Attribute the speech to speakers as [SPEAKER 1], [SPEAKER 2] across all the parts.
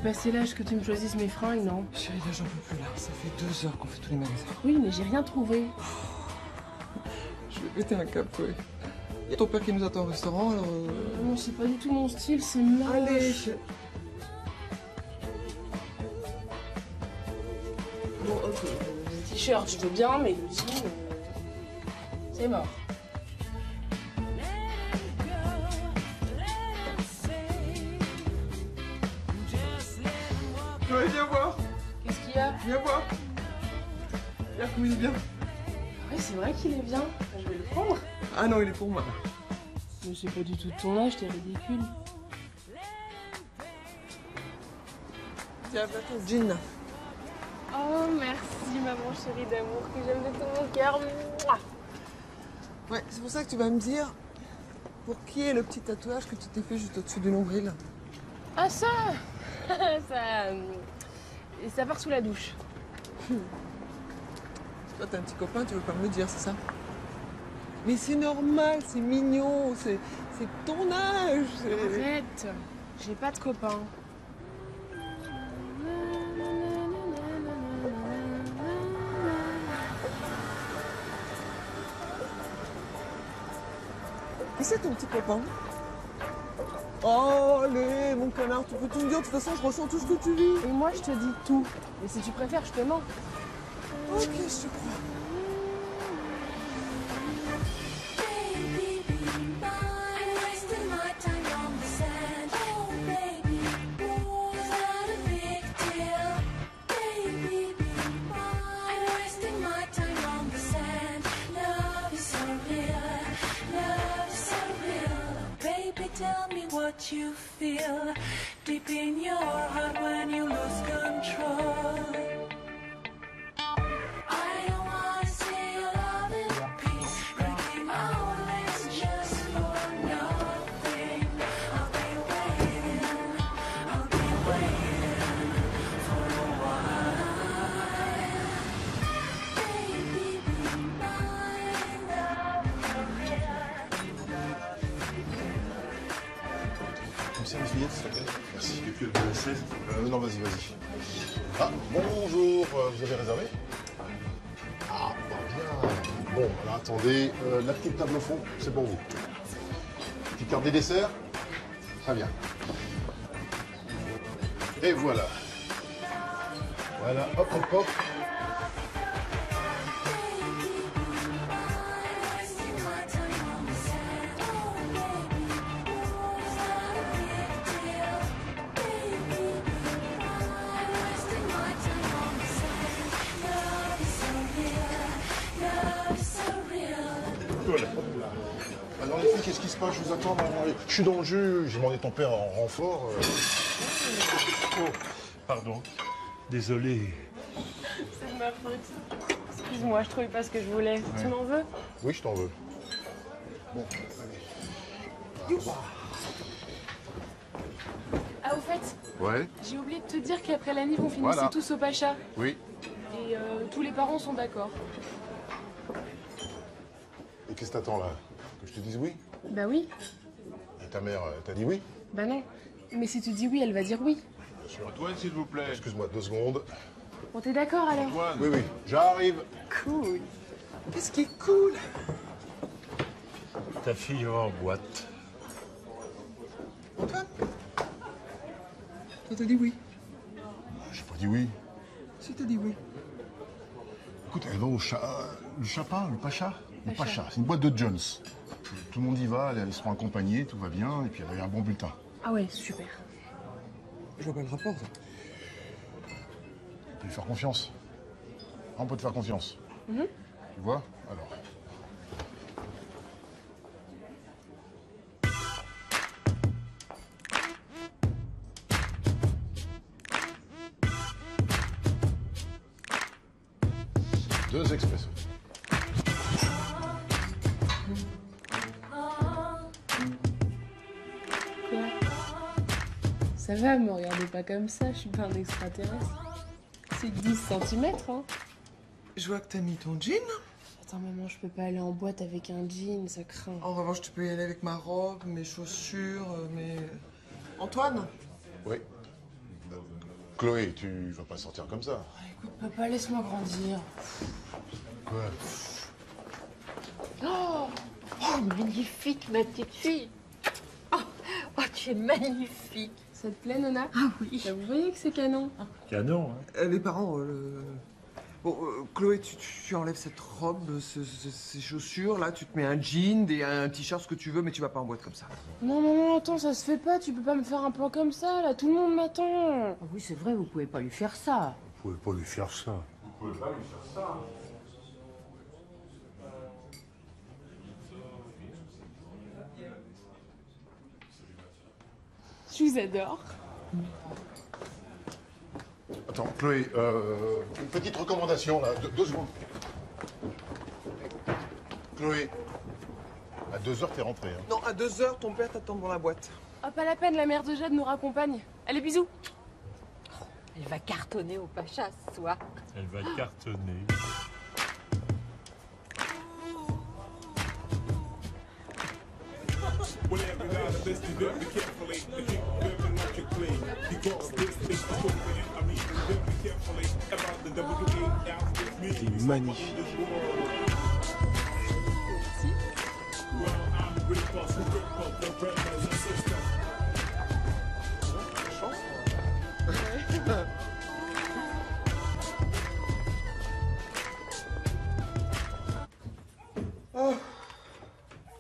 [SPEAKER 1] passé l'âge que tu me choisisses mes fringues, non?
[SPEAKER 2] Chérie, là, j'en peux plus, là. Ça fait 2 heures qu'on fait tous les magasins.
[SPEAKER 1] Oui, mais j'ai rien trouvé.
[SPEAKER 2] Je vais péter un câble, Chloé. Il y a ton père qui nous attend au restaurant, alors...
[SPEAKER 1] Non, c'est pas du tout mon style, c'est moche.
[SPEAKER 2] Allez,
[SPEAKER 1] Bon, ok, le t-shirt, je veux bien, mais le jean, c'est mort.
[SPEAKER 2] Chloé, viens voir.
[SPEAKER 1] Qu'est-ce qu'il y a?
[SPEAKER 2] Viens voir. Regarde comme il est bien.
[SPEAKER 1] Oui, c'est vrai qu'il est bien. Je vais le prendre.
[SPEAKER 2] Ah non, il est pour moi.
[SPEAKER 1] Mais c'est pas du tout de ton âge, t'es ridicule.
[SPEAKER 2] Tiens, voilà ton jean.
[SPEAKER 1] Oh, merci, maman chérie d'amour, que j'aime de tout mon cœur. Mouah.
[SPEAKER 2] Ouais, c'est pour ça que tu vas me dire pour qui est le petit tatouage que tu t'es fait juste au-dessus du nombril.
[SPEAKER 1] Ah, ça ça part sous la douche.
[SPEAKER 2] Toi, t'as un petit copain, tu veux pas me le dire, c'est ça? Mais c'est normal, c'est mignon, c'est ton âge.
[SPEAKER 1] Arrête, j'ai pas de copain.
[SPEAKER 2] Qui c'est ton petit copain? Oh, allez, mon canard, tu peux tout me dire, de toute façon, je ressens tout ce que tu vis.
[SPEAKER 1] Et moi, je te dis tout. Et si tu préfères, je te mens.
[SPEAKER 2] Ok, je te crois.
[SPEAKER 3] Tell me what you feel deep in your heart when you lose control. I don't wanna see your love in peace, breaking our legs just for nothing. I'll be waiting for a while. Baby, be mine, love for real.
[SPEAKER 4] C'est une fillette, s'il te plaît. Merci. Que de 16 non, vas-y, vas-y. Ah, bonjour, vous avez réservé? Ah, bien. Bon, alors attendez, la petite table au fond, c'est pour vous. Petite carte des desserts? Très bien. Et voilà. Voilà, hop, hop, hop. Alors les filles, qu'est-ce qui se passe? Je vous attends. Je suis dans le jus. J'ai demandé ton père en renfort.
[SPEAKER 5] Oh, pardon. Désolé.
[SPEAKER 1] C'est de ma faute. Excuse-moi, je trouvais pas ce que je voulais. Ouais. Tu m'en veux?
[SPEAKER 4] Oui, je t'en veux. Bon, allez.
[SPEAKER 1] Ah, au fait,
[SPEAKER 4] Ouais.
[SPEAKER 1] j'ai oublié de te dire qu'après la Nive, on finissait tous au Pacha.
[SPEAKER 4] Oui.
[SPEAKER 1] Et tous les parents sont d'accord.
[SPEAKER 4] Et qu'est-ce que t'attends là? Que je te dise oui?
[SPEAKER 1] Bah oui.
[SPEAKER 4] Et ta mère, t'a dit oui?
[SPEAKER 1] Bah non. Mais si tu dis oui, elle va dire oui.
[SPEAKER 5] Antoine, s'il vous plaît.
[SPEAKER 4] Excuse-moi, 2 secondes.
[SPEAKER 1] Bon, t'es d'accord alors?
[SPEAKER 5] Antoine.
[SPEAKER 4] Oui, oui, j'arrive.
[SPEAKER 1] Cool.
[SPEAKER 2] Qu'est-ce qui est cool?
[SPEAKER 5] Ta fille va en boîte.
[SPEAKER 2] Antoine? Toi, t'as dit oui.
[SPEAKER 4] J'ai pas dit oui.
[SPEAKER 2] Si, t'as dit oui.
[SPEAKER 4] Écoute, elle va au le Chapin, le Pacha? Le Pacha, c'est une boîte de Jones. Tout le monde y va, ils seront accompagnés, tout va bien, et puis elle a eu un bon bulletin.
[SPEAKER 1] Ah ouais, super.
[SPEAKER 2] Je vois pas le rapport, ça.
[SPEAKER 4] On peut lui faire confiance. On peut te faire confiance. Tu vois? Alors. Deux expressos.
[SPEAKER 1] Quoi? Ça va, me regardez pas comme ça, je suis pas un extraterrestre. C'est 12 cm, hein.
[SPEAKER 2] Je vois que t'as mis ton jean.
[SPEAKER 1] Attends, maman, je peux pas aller en boîte avec un jean, ça craint.
[SPEAKER 2] En revanche, tu peux y aller avec ma robe, mes chaussures, mes... Antoine?
[SPEAKER 4] Oui. Chloé, tu vas pas sortir comme ça.
[SPEAKER 1] Écoute, papa, laisse-moi grandir.
[SPEAKER 4] Quoi?
[SPEAKER 6] Oh, magnifique, ma petite fille. Oh, tu es magnifique.
[SPEAKER 1] Ça te plaît, Nona?
[SPEAKER 6] Ah oui.
[SPEAKER 1] Bah, vous voyez que c'est canon.
[SPEAKER 5] Canon, hein.
[SPEAKER 2] Les parents, Bon, Chloé, tu enlèves cette robe, ces chaussures, là, tu te mets un jean, un t-shirt, ce que tu veux, mais tu vas pas en boîte comme ça.
[SPEAKER 1] Non, maman, attends, ça se fait pas. Tu peux pas me faire un plan comme ça, là. Tout le monde m'attend.
[SPEAKER 6] Ah oui, c'est vrai, vous pouvez pas lui faire ça.
[SPEAKER 5] Vous pouvez pas lui faire ça.
[SPEAKER 1] Je vous adore.
[SPEAKER 4] Attends, Chloé, une petite recommandation, là. Deux secondes. Chloé, à 2h, t'es rentrée. Hein.
[SPEAKER 2] Non, à 2h, ton père t'attend devant la boîte.
[SPEAKER 1] Ah, pas la peine, la mère de Jade nous raccompagne. Allez, bisous.
[SPEAKER 6] Elle va cartonner au Pacha ce soir.
[SPEAKER 5] Elle va cartonner.
[SPEAKER 7] C'est magnifique.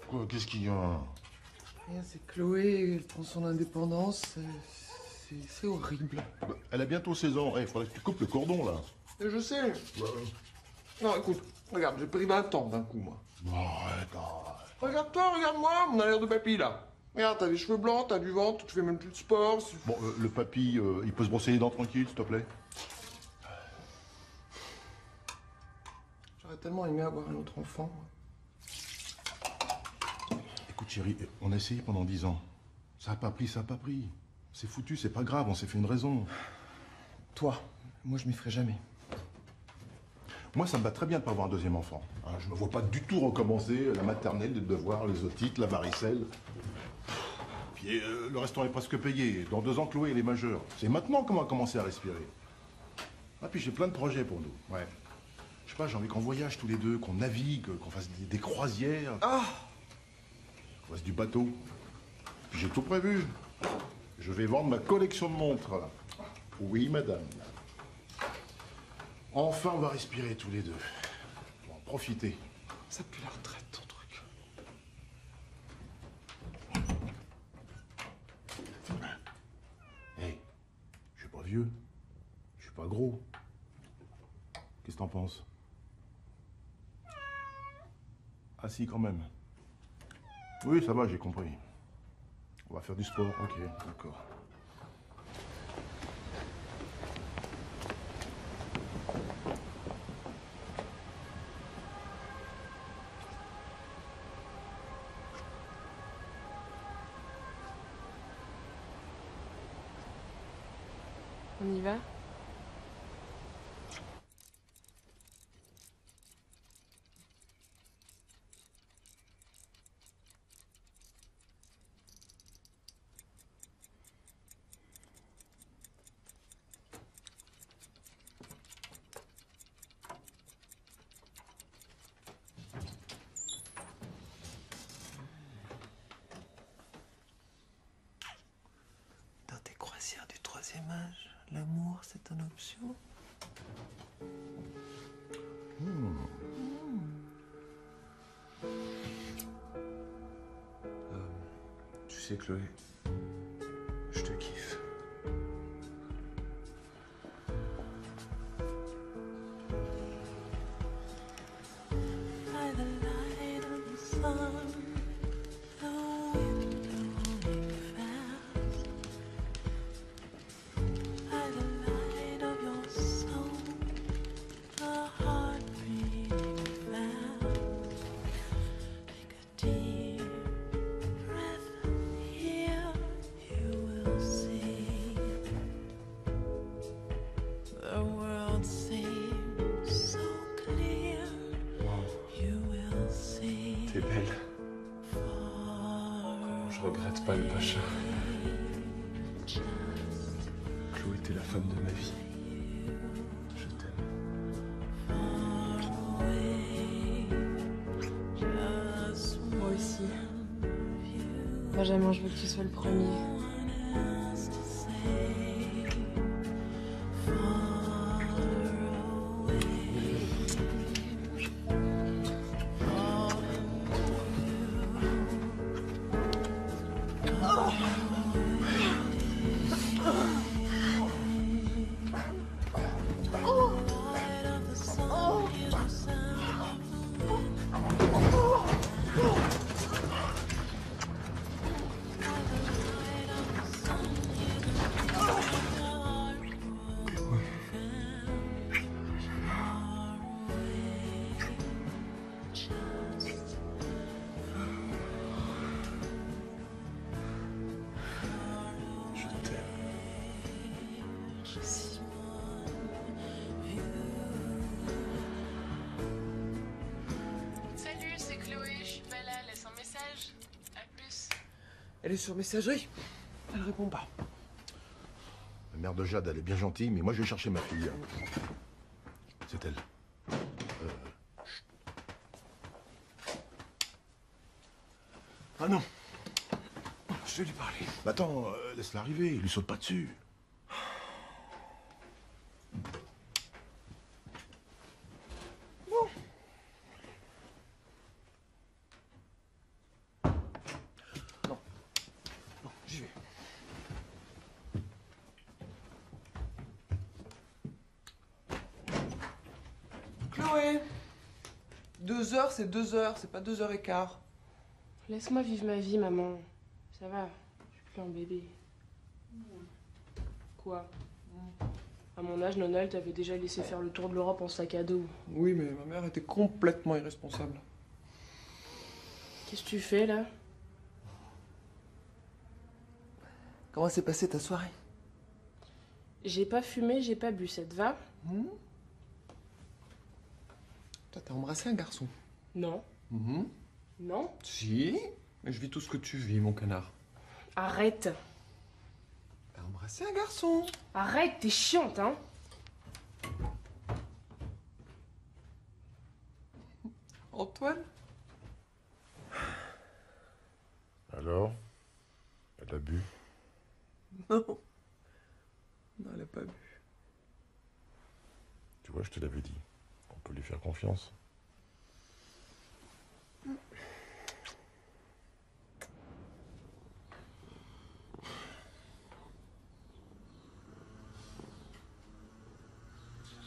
[SPEAKER 4] Quoi, qu'est-ce qu'il y a?
[SPEAKER 2] Rien, c'est Chloé, elle prend son indépendance, c'est horrible.
[SPEAKER 4] Bah, elle a bientôt 16 ans. Il faudrait que tu coupes le cordon, là.
[SPEAKER 2] Et je sais. Non, écoute, regarde, j'ai pris 20 ans d'un coup, moi.
[SPEAKER 4] Oh, arrête, arrête.
[SPEAKER 2] Regarde-toi, regarde-moi, on a l'air de papy, là. Regarde, t'as les cheveux blancs, t'as du ventre, tu fais même plus de sport.
[SPEAKER 4] Bon, le papy, il peut se brosser les dents tranquille, s'il te plaît?
[SPEAKER 2] J'aurais tellement aimé avoir un autre enfant. moi.
[SPEAKER 4] Écoute, chérie, on a essayé pendant 10 ans. Ça a pas pris, ça a pas pris. C'est foutu, c'est pas grave, on s'est fait une raison.
[SPEAKER 2] Toi, moi je m'y ferai jamais.
[SPEAKER 4] Moi, ça me va très bien de pas avoir un deuxième enfant. Hein, je me vois pas du tout recommencer la maternelle, les devoirs, les otites, la varicelle. Puis le restaurant est presque payé. Dans 2 ans, Chloé, elle est majeure. C'est maintenant qu'on va commencer à respirer. Ah, puis j'ai plein de projets pour nous. Ouais. Je sais pas, j'ai envie qu'on voyage tous les deux, qu'on navigue, qu'on fasse des croisières.
[SPEAKER 2] Ah!
[SPEAKER 4] Qu'on fasse du bateau. Puis j'ai tout prévu. Je vais vendre ma collection de montres. Oui, madame. Enfin, on va respirer tous les deux. On va en profiter.
[SPEAKER 2] Ça pue la retraite, ton truc.
[SPEAKER 4] Hé, je suis pas vieux. Je suis pas gros. Qu'est-ce que t'en penses? Ah si, quand même. Oui, ça va, j'ai compris. On va faire du sport, ok, d'accord.
[SPEAKER 1] On y va?
[SPEAKER 2] Dans tes croisières du 3e âge, l'amour c'est une option. Tu sais, Chloé, je te kiffe.
[SPEAKER 3] By the light of the sun, the wind blowing fast. By the light of your soul, the heart beating fast. Take a deep breath here, you will see. The world seems so clear. You will see.
[SPEAKER 7] T'es belle. Je regrette pas le Pacha. Chloé, t'es la femme femme de ma vie. Je t'aime.
[SPEAKER 1] Moi aussi. Benjamin, je veux que tu sois le premier.
[SPEAKER 7] Je t'aime.
[SPEAKER 1] Salut, c'est Chloé, je suis pas là, laisse un message. À plus.
[SPEAKER 2] Elle est sur messagerie. Elle répond pas.
[SPEAKER 4] La mère de Jade, elle est bien gentille, mais moi je vais chercher ma fille. C'est elle. Chut. Ah non.
[SPEAKER 2] Je vais lui parler.
[SPEAKER 4] Bah attends, laisse-la arriver, lui saute pas dessus.
[SPEAKER 2] Non, j'y vais. Chloé 2 heures, c'est 2 heures, c'est pas 2h15.
[SPEAKER 1] Laisse-moi vivre ma vie, maman. Ça va, je suis plus un bébé. Quoi? À mon âge, Nonal t'avait déjà laissé faire le tour de l'Europe en sac à dos.
[SPEAKER 2] Oui, mais ma mère était complètement irresponsable.
[SPEAKER 1] Qu'est-ce que tu fais, là?
[SPEAKER 2] Comment s'est passée ta soirée?
[SPEAKER 1] J'ai pas fumé, j'ai pas bu, ça te va?
[SPEAKER 2] Toi, t'as embrassé un garçon.
[SPEAKER 1] Non. Non?
[SPEAKER 2] Si, mais je vis tout ce que tu vis, mon canard.
[SPEAKER 1] Arrête.
[SPEAKER 2] T'as embrassé un garçon.
[SPEAKER 1] Arrête, t'es chiante, hein?
[SPEAKER 2] Antoine?
[SPEAKER 4] Alors? Elle a bu?
[SPEAKER 2] Non. Non, elle a pas bu.
[SPEAKER 4] Tu vois, je te l'avais dit. On peut lui faire confiance.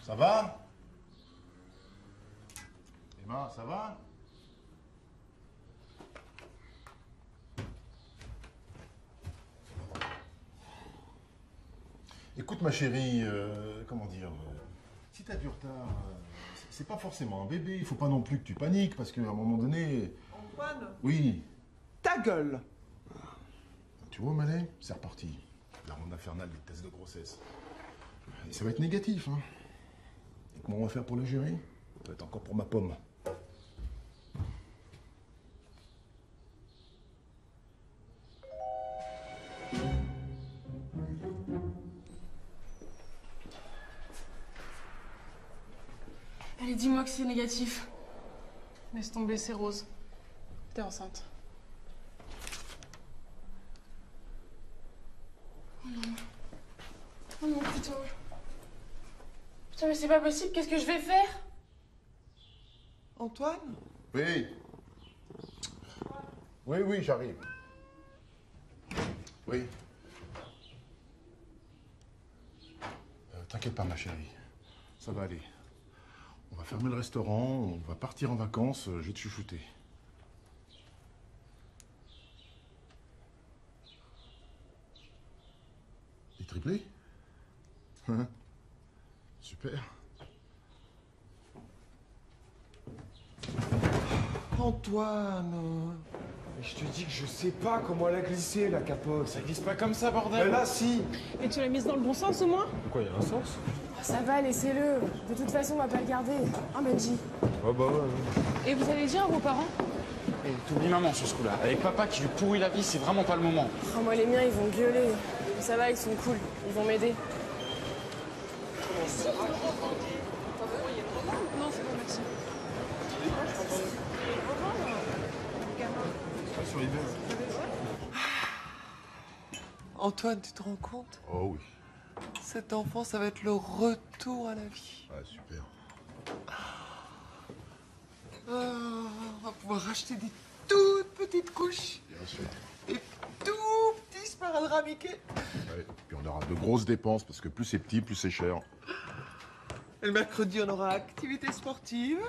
[SPEAKER 4] Ça va? Emma, ça va? Écoute ma chérie, comment dire, si t'as du retard, c'est pas forcément un bébé, il faut pas non plus que tu paniques, parce qu'à un moment donné...
[SPEAKER 2] Antoine?
[SPEAKER 4] Oui,
[SPEAKER 2] Ta gueule!
[SPEAKER 4] tu vois Malais, c'est reparti. La ronde infernale des tests de grossesse. Et ça va être négatif, hein. Et comment on va faire pour le gérer? Ça va être encore pour ma pomme.
[SPEAKER 1] Allez, dis-moi que c'est négatif. Laisse tomber, c'est Rose. T'es enceinte. Oh non. Oh non, putain. Putain, mais c'est pas possible, qu'est-ce que je vais faire?
[SPEAKER 2] Antoine?
[SPEAKER 4] Oui. Oui, oui, j'arrive. Oui. T'inquiète pas, ma chérie. Ça va aller. On va fermer le restaurant, on va partir en vacances, je vais te chouchouter. Des triplés? Hein? Super.
[SPEAKER 2] Antoine! Mais je te dis que je sais pas comment elle a glissé, la capote.
[SPEAKER 7] Ça glisse pas comme ça, bordel.
[SPEAKER 2] Là, si!
[SPEAKER 8] Et tu l'as mise dans le bon sens au moins?
[SPEAKER 7] Pourquoi, il y a un sens?
[SPEAKER 1] Ça va, laissez-le. De toute façon, on va pas le garder. Hein, Benji?
[SPEAKER 7] Oh bah ouais.
[SPEAKER 8] Et vous allez dire à vos parents?
[SPEAKER 9] Et t'oublies maman sur ce coup-là. Avec papa qui lui pourrit la vie, c'est vraiment pas le moment.
[SPEAKER 1] Oh, moi, les miens, ils vont gueuler. Mais ça va, ils sont cool. Ils vont m'aider.
[SPEAKER 8] si. Non, c'est bon, merci.
[SPEAKER 2] Antoine, tu te rends compte?
[SPEAKER 4] Oh oui.
[SPEAKER 2] Cet enfant, ça va être le retour à la vie.
[SPEAKER 4] Ah, super.
[SPEAKER 2] On va pouvoir racheter des toutes petites couches.
[SPEAKER 4] Bien sûr.
[SPEAKER 2] Des tout petits sparadraps Mickey.
[SPEAKER 4] Ouais. Puis on aura de grosses dépenses parce que plus c'est petit, plus c'est cher.
[SPEAKER 2] Et le mercredi, on aura activité sportive.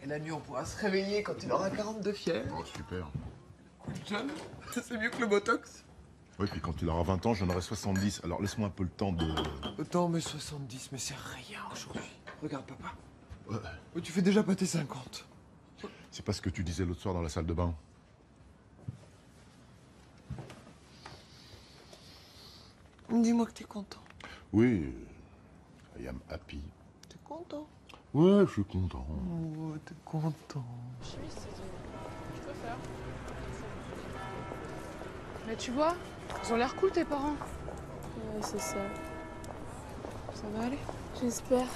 [SPEAKER 2] Et la nuit, on pourra se réveiller quand il aura 42 fièvre.
[SPEAKER 4] Oh, super.
[SPEAKER 2] Coup de jeune, c'est mieux que le Botox.
[SPEAKER 4] Oui, puis quand il aura 20 ans, j'en aurai 70. Alors laisse-moi un peu le temps de...
[SPEAKER 2] Autant mais 70, mais c'est rien aujourd'hui. Regarde, papa.
[SPEAKER 4] Ouais.
[SPEAKER 2] Oh, tu fais déjà pas tes 50.
[SPEAKER 4] C'est pas ce que tu disais l'autre soir dans la salle de bain.
[SPEAKER 2] Dis-moi que t'es content.
[SPEAKER 4] Oui, I am happy.
[SPEAKER 2] T'es content?
[SPEAKER 4] Ouais, je suis content.
[SPEAKER 2] Oh, t'es content.
[SPEAKER 8] Chimiste, je peux faire. Mais tu vois, ils ont l'air cool tes parents.
[SPEAKER 1] Ouais, c'est ça.
[SPEAKER 8] Ça va aller.
[SPEAKER 1] J'espère.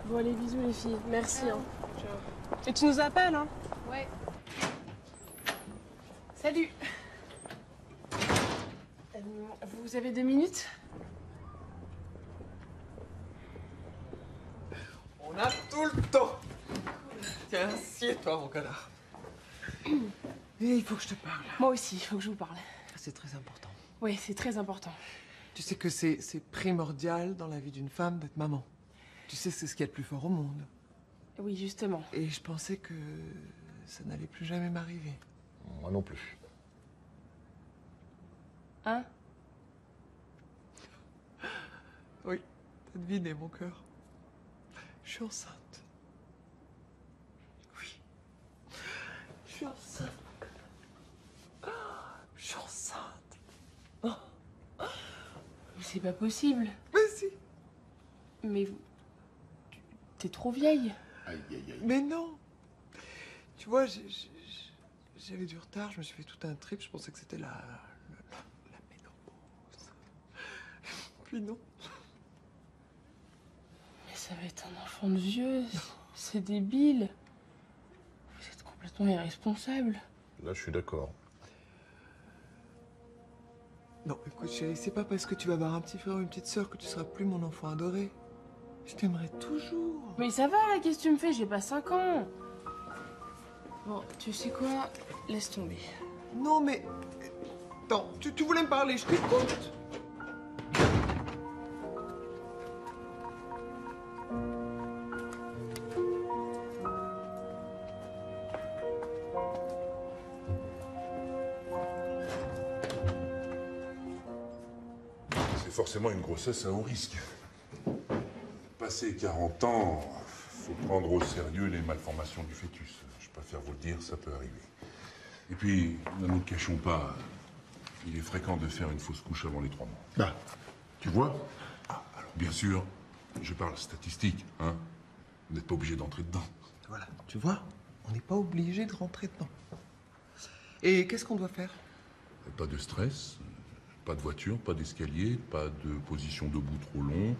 [SPEAKER 1] Bon, allez, bisous les filles. Merci. Hein.
[SPEAKER 8] Ciao. Et tu nous appelles, hein? Ouais. Salut.
[SPEAKER 1] Vous avez 2 minutes?
[SPEAKER 2] On a tout le temps. Tiens, assieds-toi, mon canard. Et il faut que je te parle.
[SPEAKER 1] Moi aussi, il faut que je vous parle.
[SPEAKER 2] C'est très important.
[SPEAKER 1] Oui, c'est très important.
[SPEAKER 2] Tu sais que c'est primordial dans la vie d'une femme d'être maman. Tu sais, c'est ce qu'il y a de plus fort au monde.
[SPEAKER 1] Oui, justement.
[SPEAKER 2] Et je pensais que ça n'allait plus jamais m'arriver.
[SPEAKER 4] Moi non plus.
[SPEAKER 1] Hein?
[SPEAKER 2] Oui, t'as deviné mon cœur. Je suis enceinte. Oui. Je suis enceinte. Je suis enceinte.
[SPEAKER 1] Mais c'est pas possible.
[SPEAKER 2] Mais si.
[SPEAKER 1] Mais t'es trop vieille.
[SPEAKER 4] Aïe, aïe, aïe.
[SPEAKER 2] Mais non. Tu vois, j'avais du retard. Je me suis fait tout un trip. Je pensais que c'était la ménopause. Puis non.
[SPEAKER 1] Mais ça va être un enfant de vieux. C'est débile. Vous êtes complètement irresponsable.
[SPEAKER 4] Là, je suis d'accord.
[SPEAKER 2] Non, écoute chérie, c'est pas parce que tu vas avoir un petit frère ou une petite sœur que tu seras plus mon enfant adoré. Je t'aimerai toujours.
[SPEAKER 1] Mais ça va là, qu'est-ce que tu me fais? J'ai pas 5 ans. Bon, tu sais quoi? Laisse tomber.
[SPEAKER 2] Non mais... Attends, tu voulais me parler, je t'écoute.
[SPEAKER 5] C'est forcément une grossesse à haut risque. Passé 40 ans, faut prendre au sérieux les malformations du fœtus. Je préfère vous le dire, ça peut arriver. Et puis, ne nous le cachons pas, il est fréquent de faire une fausse couche avant les 3 mois.
[SPEAKER 4] Ah, tu vois?
[SPEAKER 5] Alors, bien sûr, je parle statistique, hein. Vous n'êtes pas obligé d'entrer dedans.
[SPEAKER 2] Voilà, tu vois, on n'est pas obligé de rentrer dedans. Et qu'est-ce qu'on doit faire?
[SPEAKER 5] Pas de stress, pas de voiture, pas d'escalier, pas de position debout trop long,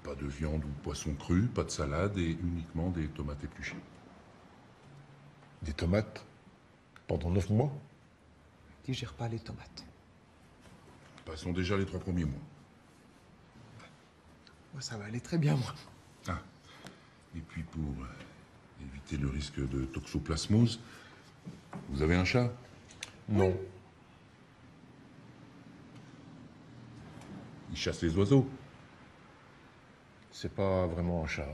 [SPEAKER 5] pas de viande ou poisson cru, pas de salade et uniquement des tomates épluchées.
[SPEAKER 4] Des tomates pendant 9 mois?
[SPEAKER 2] Digère pas les tomates.
[SPEAKER 5] Passons déjà les 3 premiers mois.
[SPEAKER 2] Moi, ça va aller très bien, moi.
[SPEAKER 5] Ah. Et puis pour éviter le risque de toxoplasmose, vous avez un chat?
[SPEAKER 4] Non.
[SPEAKER 5] Il chasse les oiseaux.
[SPEAKER 4] C'est pas vraiment un chat.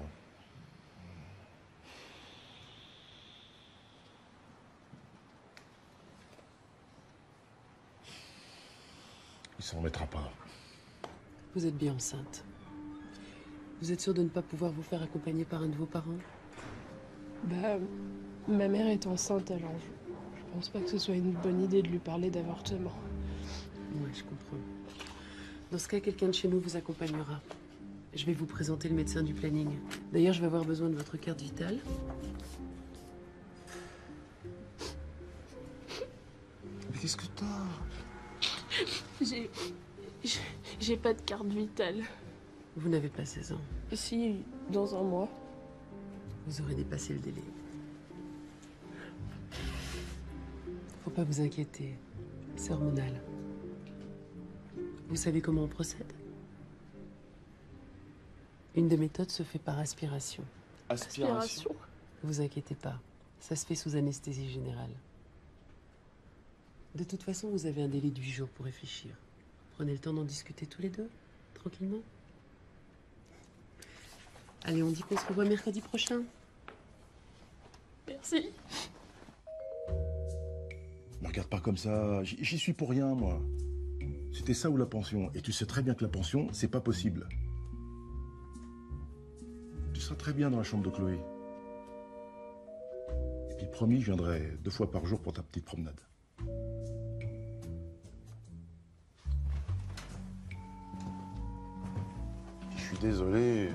[SPEAKER 4] Il s'en remettra pas.
[SPEAKER 10] Vous êtes bien enceinte. Vous êtes sûre de ne pas pouvoir vous faire accompagner par un de vos parents?
[SPEAKER 1] Bah, ma mère est enceinte, alors je pense pas que ce soit une bonne idée de lui parler d'avortement.
[SPEAKER 10] Ouais, je comprends. Dans ce cas, quelqu'un de chez nous vous accompagnera. Je vais vous présenter le médecin du planning. D'ailleurs, je vais avoir besoin de votre carte vitale.
[SPEAKER 2] Mais qu'est-ce que t'as?
[SPEAKER 1] J'ai pas de carte vitale.
[SPEAKER 10] Vous n'avez pas 16 ans.
[SPEAKER 1] Si, dans un mois.
[SPEAKER 10] Vous aurez dépassé le délai. Faut pas vous inquiéter. C'est hormonal. Vous savez comment on procède? Une des méthodes se fait par aspiration.
[SPEAKER 1] Aspiration.
[SPEAKER 10] Vous inquiétez pas. Ça se fait sous anesthésie générale. De toute façon, vous avez un délai de 8 jours pour réfléchir. Prenez le temps d'en discuter tous les deux, tranquillement. Allez, on dit qu'on se revoit mercredi prochain.
[SPEAKER 1] Merci.
[SPEAKER 4] Me regarde pas comme ça, j'y suis pour rien, moi. C'était ça ou la pension. Et tu sais très bien que la pension, c'est pas possible. Tu seras très bien dans la chambre de Chloé. Et puis promis, je viendrai 2 fois par jour pour ta petite promenade. Je suis désolé.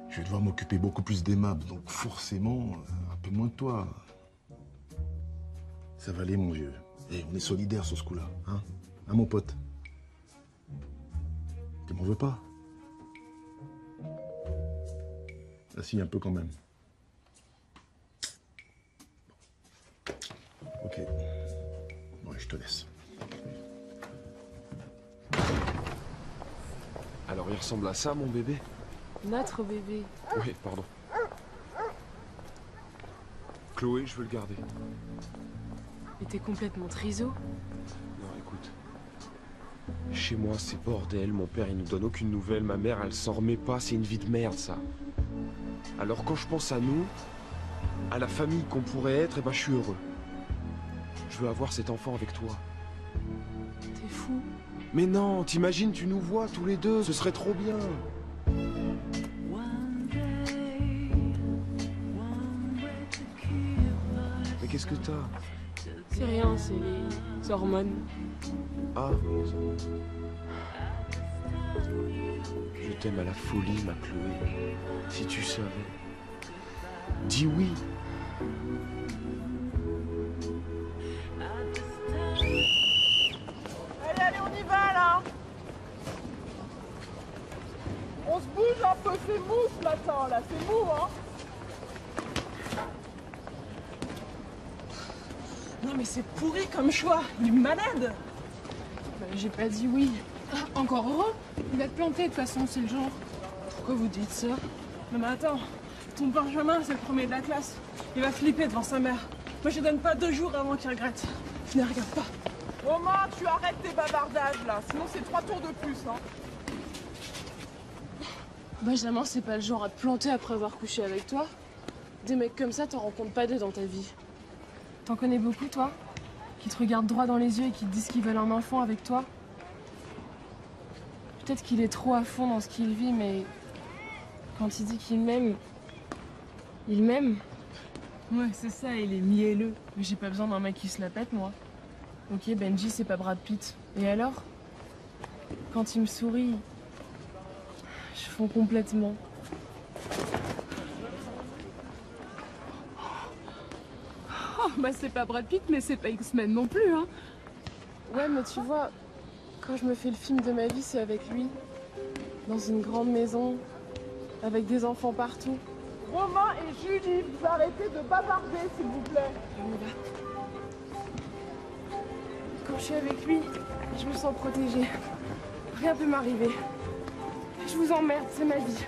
[SPEAKER 4] Je vais devoir m'occuper beaucoup plus d'Emma, donc forcément, un peu moins de toi. Ça va aller, mon vieux. Et on est solidaires sur ce coup-là, hein? Hein, mon pote? Tu m'en veux pas? Ah si, un peu quand même. Bon. Ok. Bon, je te laisse.
[SPEAKER 11] Alors il ressemble à ça, mon bébé?
[SPEAKER 1] Notre bébé.
[SPEAKER 11] Oui, pardon. Chloé, je veux le garder.
[SPEAKER 1] Mais t'es complètement triso.
[SPEAKER 11] Non, écoute. Chez moi, c'est bordel. Mon père, il nous donne aucune nouvelle. Ma mère, elle s'en remet pas. C'est une vie de merde, ça. Alors quand je pense à nous, à la famille qu'on pourrait être, eh ben, je suis heureux. Je veux avoir cet enfant avec toi.
[SPEAKER 1] T'es fou.
[SPEAKER 11] Mais non, t'imagines, tu nous vois tous les deux. Ce serait trop bien. Mais qu'est-ce que t'as?
[SPEAKER 1] C'est rien, c'est les hormones.
[SPEAKER 11] Ah. Je t'aime à la folie, ma Chloé. Si tu savais. Dis oui.
[SPEAKER 12] Allez, allez, on y va là. On se bouge un peu, c'est mou ce matin là, c'est mou hein. Non mais c'est pourri comme choix, il est malade.
[SPEAKER 8] Bah, j'ai pas dit oui. Ah, encore heureux. Il va te planter de toute façon, c'est le genre.
[SPEAKER 12] Pourquoi vous dites ça? Non mais attends, ton Benjamin c'est le premier de la classe. Il va flipper devant sa mère. Moi je lui donne pas 2 jours avant qu'il regrette. Ne regarde pas. Romain, tu arrêtes tes bavardages là, sinon c'est 3 tours de plus hein.
[SPEAKER 1] Benjamin, c'est pas le genre à te planter après avoir couché avec toi. Des mecs comme ça, t'en rencontres pas 2 dans ta vie.
[SPEAKER 8] T'en connais beaucoup, toi? Qui te regardent droit dans les yeux et qui te disent qu'ils veulent un enfant avec toi? Peut-être qu'il est trop à fond dans ce qu'il vit, mais quand il dit qu'il m'aime, il m'aime.
[SPEAKER 12] Ouais, c'est ça, il est mielleux.
[SPEAKER 8] Mais j'ai pas besoin d'un mec qui se la pète, moi. Ok, Benji, c'est pas Brad Pitt. Et alors? Quand il me sourit, je fonds complètement.
[SPEAKER 12] Oh, bah c'est pas Brad Pitt, mais c'est pas X-Men non plus, hein.
[SPEAKER 1] Ouais, mais tu vois, quand je me fais le film de ma vie, c'est avec lui. Dans une grande maison, avec des enfants partout.
[SPEAKER 12] Romain et Julie, vous arrêtez de bavarder, s'il vous plaît.
[SPEAKER 1] On y va. Quand je suis avec lui, je me sens protégée. Rien peut m'arriver. Je vous emmerde, c'est ma vie.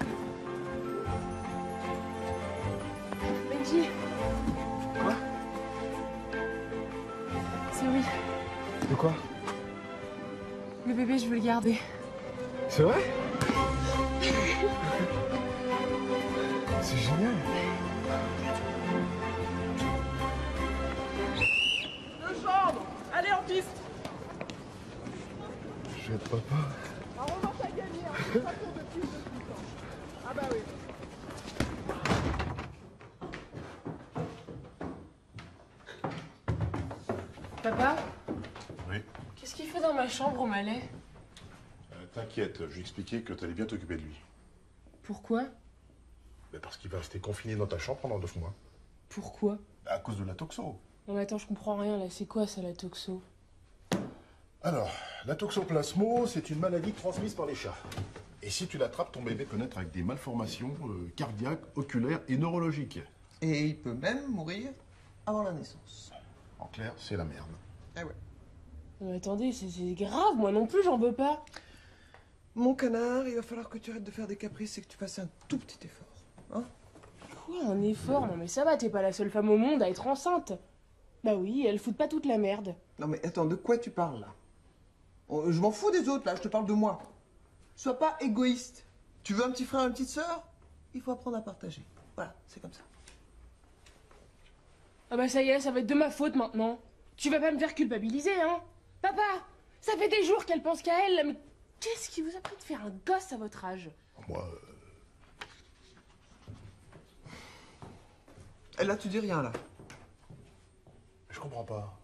[SPEAKER 1] Benji.
[SPEAKER 11] Quoi?
[SPEAKER 1] C'est oui.
[SPEAKER 11] De quoi?
[SPEAKER 1] Le bébé, je veux le garder.
[SPEAKER 11] C'est vrai? C'est génial.
[SPEAKER 12] Deux chambres. Allez en piste.
[SPEAKER 4] Je vais être papa.
[SPEAKER 12] Ah, Romain, t'as gagné, hein. C'est pas tour de plus de plus, hein. Ah bah oui.
[SPEAKER 1] Papa,
[SPEAKER 4] Oui.
[SPEAKER 1] qu'est-ce qu'il fait dans ma chambre au Malais?
[SPEAKER 4] T'inquiète, je lui ai expliqué que t'allais bien t'occuper de lui.
[SPEAKER 1] Pourquoi?
[SPEAKER 4] Ben parce qu'il va rester confiné dans ta chambre pendant 9 mois.
[SPEAKER 1] Pourquoi?
[SPEAKER 4] À cause de la toxo.
[SPEAKER 1] Non mais attends, je comprends rien là. C'est quoi ça, la toxo?
[SPEAKER 4] Alors, La toxoplasmo, c'est une maladie transmise par les chats. Et si tu l'attrapes, ton bébé peut naître avec des malformations cardiaques, oculaires et neurologiques.
[SPEAKER 2] Et il peut même mourir avant la naissance.
[SPEAKER 4] En clair, c'est la merde.
[SPEAKER 2] Ah ouais.
[SPEAKER 8] Mais attendez, c'est grave, moi non plus, j'en veux pas.
[SPEAKER 2] Mon canard, il va falloir que tu arrêtes de faire des caprices et que tu fasses un tout petit effort. Hein?
[SPEAKER 8] Quoi, un effort? Non mais ça va, t'es pas la seule femme au monde à être enceinte. Bah oui, elle fout pas toute la merde.
[SPEAKER 2] Non mais attends, de quoi tu parles là? Je m'en fous des autres là, je te parle de moi. Sois pas égoïste. Tu veux un petit frère, une petite sœur? Il faut apprendre à partager. Voilà, c'est comme ça.
[SPEAKER 8] Ah bah ça y est, ça va être de ma faute maintenant. Tu vas pas me faire culpabiliser, hein? Papa, ça fait des jours qu'elle pense qu'à elle, là, mais qu'est-ce qui vous a pris de faire un gosse à votre âge?
[SPEAKER 4] Moi,
[SPEAKER 2] Et là, tu dis rien là.
[SPEAKER 4] je comprends pas.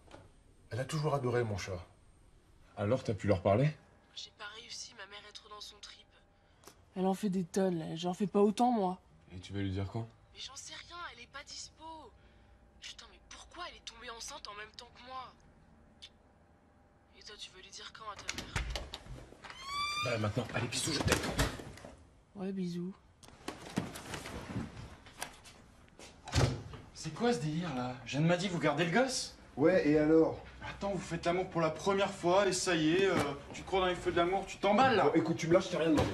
[SPEAKER 4] Elle a toujours adoré mon chat.
[SPEAKER 11] Alors, t'as pu leur parler?
[SPEAKER 8] J'ai pas réussi, ma mère est trop dans son trip. Elle en fait des tonnes, là. J'en fais pas autant, moi.
[SPEAKER 11] Et tu vas lui dire quoi?
[SPEAKER 8] Mais j'en sais rien, elle est pas dispo. Putain, mais pourquoi elle est tombée enceinte en même temps que moi? Et toi, tu veux lui dire quand à ta mère?
[SPEAKER 11] Bah maintenant, allez, bisous, je t'aime.
[SPEAKER 8] Ouais, bisous.
[SPEAKER 9] C'est quoi ce délire là? Jeanne m'a dit vous gardez le gosse?
[SPEAKER 4] Ouais, et alors?
[SPEAKER 9] Attends, vous faites l'amour pour la première fois et ça y est, tu te crois dans les feux de l'amour, tu t'emballes là.
[SPEAKER 11] Bon, écoute, tu me lâches, je t'ai rien demandé.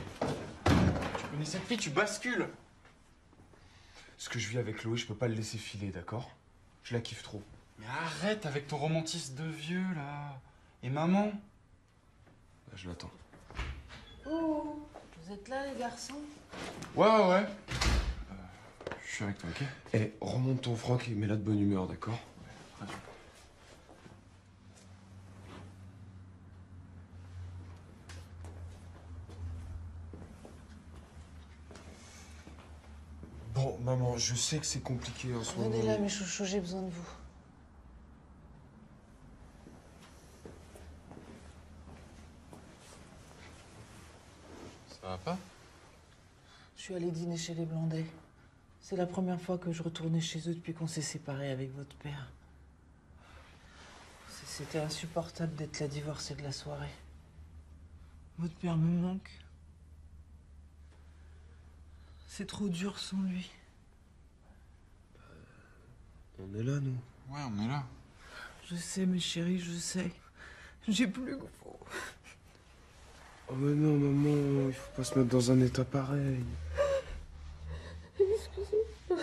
[SPEAKER 9] Tu connais cette fille, tu bascules.
[SPEAKER 11] Ce que je vis avec Chloé, je peux pas le laisser filer, d'accord? Je la kiffe trop.
[SPEAKER 9] Mais arrête avec ton romantisme de vieux là. Et maman?
[SPEAKER 11] Bah, je l'attends.
[SPEAKER 10] Oh, vous êtes là les garçons?
[SPEAKER 9] Ouais. Je suis avec toi, ok?
[SPEAKER 11] Eh, remonte ton froc et mets-la de bonne humeur, d'accord?
[SPEAKER 9] Très bien.
[SPEAKER 11] Bon, maman, je sais que c'est compliqué en ce moment.
[SPEAKER 10] Venez là mes chouchous, j'ai besoin de vous.
[SPEAKER 9] Ça va pas?
[SPEAKER 10] Je suis allée dîner chez les Blondet. C'est la première fois que je retournais chez eux depuis qu'on s'est séparés avec votre père. C'était insupportable d'être la divorcée de la soirée. Votre père me manque. C'est trop dur sans lui.
[SPEAKER 11] On est là, nous.
[SPEAKER 9] Ouais, on est là.
[SPEAKER 10] Je sais, mes chéris, je sais. J'ai plus que vous.
[SPEAKER 11] Oh mais non, maman, il faut pas se mettre dans un état pareil.
[SPEAKER 1] Excusez-moi.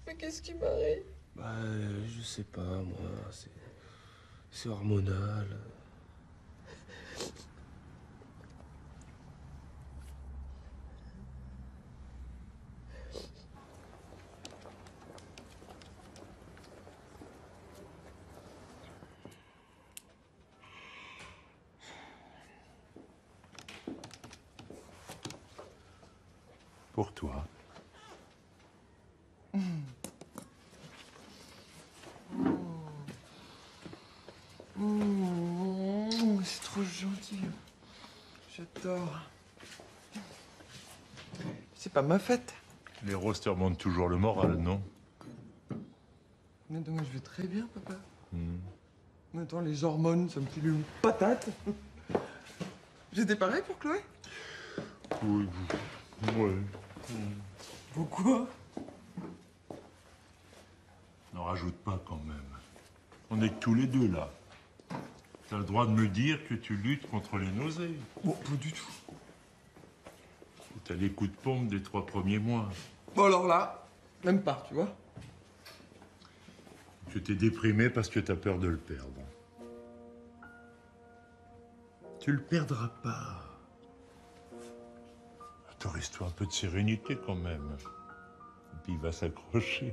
[SPEAKER 1] Mais qu'est-ce qui m'arrive?
[SPEAKER 11] Bah, je sais pas, moi, c'est hormonal.
[SPEAKER 5] Pour toi.
[SPEAKER 2] C'est trop gentil. J'adore. C'est pas ma fête.
[SPEAKER 5] Les roses te remontent toujours le moral, non?
[SPEAKER 2] Mais donc, je vais très bien, papa. Mais attends, les hormones, ça me file une patate. J'étais pareil pour Chloé?
[SPEAKER 5] Oui. Ouais.
[SPEAKER 2] Pourquoi?
[SPEAKER 5] N'en rajoute pas quand même. On est que tous les deux là. T'as le droit de me dire que tu luttes contre les nausées.
[SPEAKER 2] Bon, pas du tout.
[SPEAKER 5] Et t'as les coups de pompe des 3 premiers mois.
[SPEAKER 2] Bon, alors là, même pas, tu vois.
[SPEAKER 5] Que t'es déprimé parce que t'as peur de le perdre. Tu le perdras pas. Autorise-toi un peu de sérénité quand même. Et puis il va s'accrocher.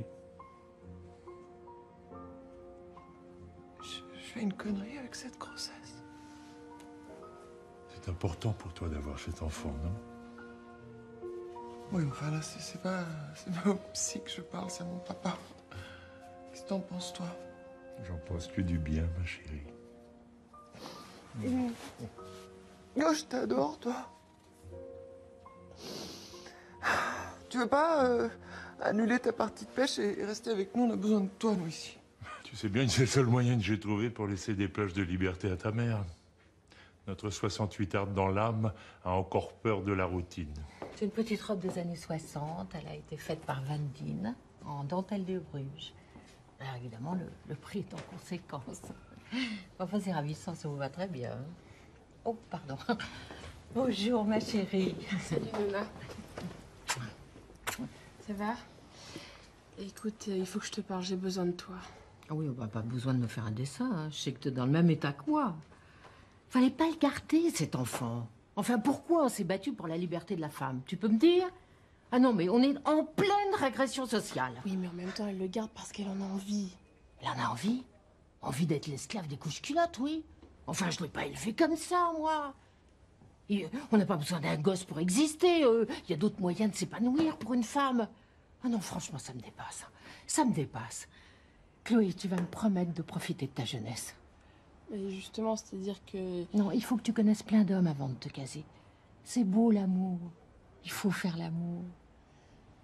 [SPEAKER 2] Je fais une connerie avec cette grossesse.
[SPEAKER 5] C'est important pour toi d'avoir cet enfant, non?
[SPEAKER 2] Oui, enfin là, c'est pas au psy que je parle, c'est à mon papa. Qu'est-ce que t'en penses, toi?
[SPEAKER 5] J'en pense que du bien, ma chérie.
[SPEAKER 2] Oh, je t'adore, toi. Tu veux pas annuler ta partie de pêche et rester avec nous? On a besoin de toi, nous, ici.
[SPEAKER 5] Tu sais bien que c'est le seul moyen que j'ai trouvé pour laisser des plages de liberté à ta mère. Notre 68arde dans l'âme a encore peur de la routine.
[SPEAKER 6] C'est une petite robe des années 60. Elle a été faite par Van Dien en dentelle de Bruges. Alors évidemment, le prix est en conséquence. Enfin, c'est ravissant, ça vous va très bien. Oh, pardon. Bonjour, ma chérie.
[SPEAKER 1] Salut, Nona. Ça va? Écoute, il faut que je te parle, j'ai besoin de toi.
[SPEAKER 6] Ah oui, bah, pas besoin de me faire un dessin. Hein. Je sais que t'es dans le même état que moi. Fallait pas le garder, cet enfant. Enfin, pourquoi on s'est battu pour la liberté de la femme? Tu peux me dire? Ah non, mais on est en pleine régression sociale.
[SPEAKER 1] Oui, mais en même temps, elle le garde parce qu'elle en a envie.
[SPEAKER 6] Elle en a envie? Envie d'être l'esclave des couches-culottes, oui. Enfin, je l'ai pas élevé comme ça, moi. Et, on n'a pas besoin d'un gosse pour exister. Il y a d'autres moyens de s'épanouir pour une femme. Ah non, franchement, ça me dépasse. Ça me dépasse. Chloé, tu vas me promettre de profiter de ta jeunesse.
[SPEAKER 1] Mais justement, c'est-à-dire que...
[SPEAKER 6] Non, il faut que tu connaisses plein d'hommes avant de te caser. C'est beau, l'amour. Il faut faire l'amour.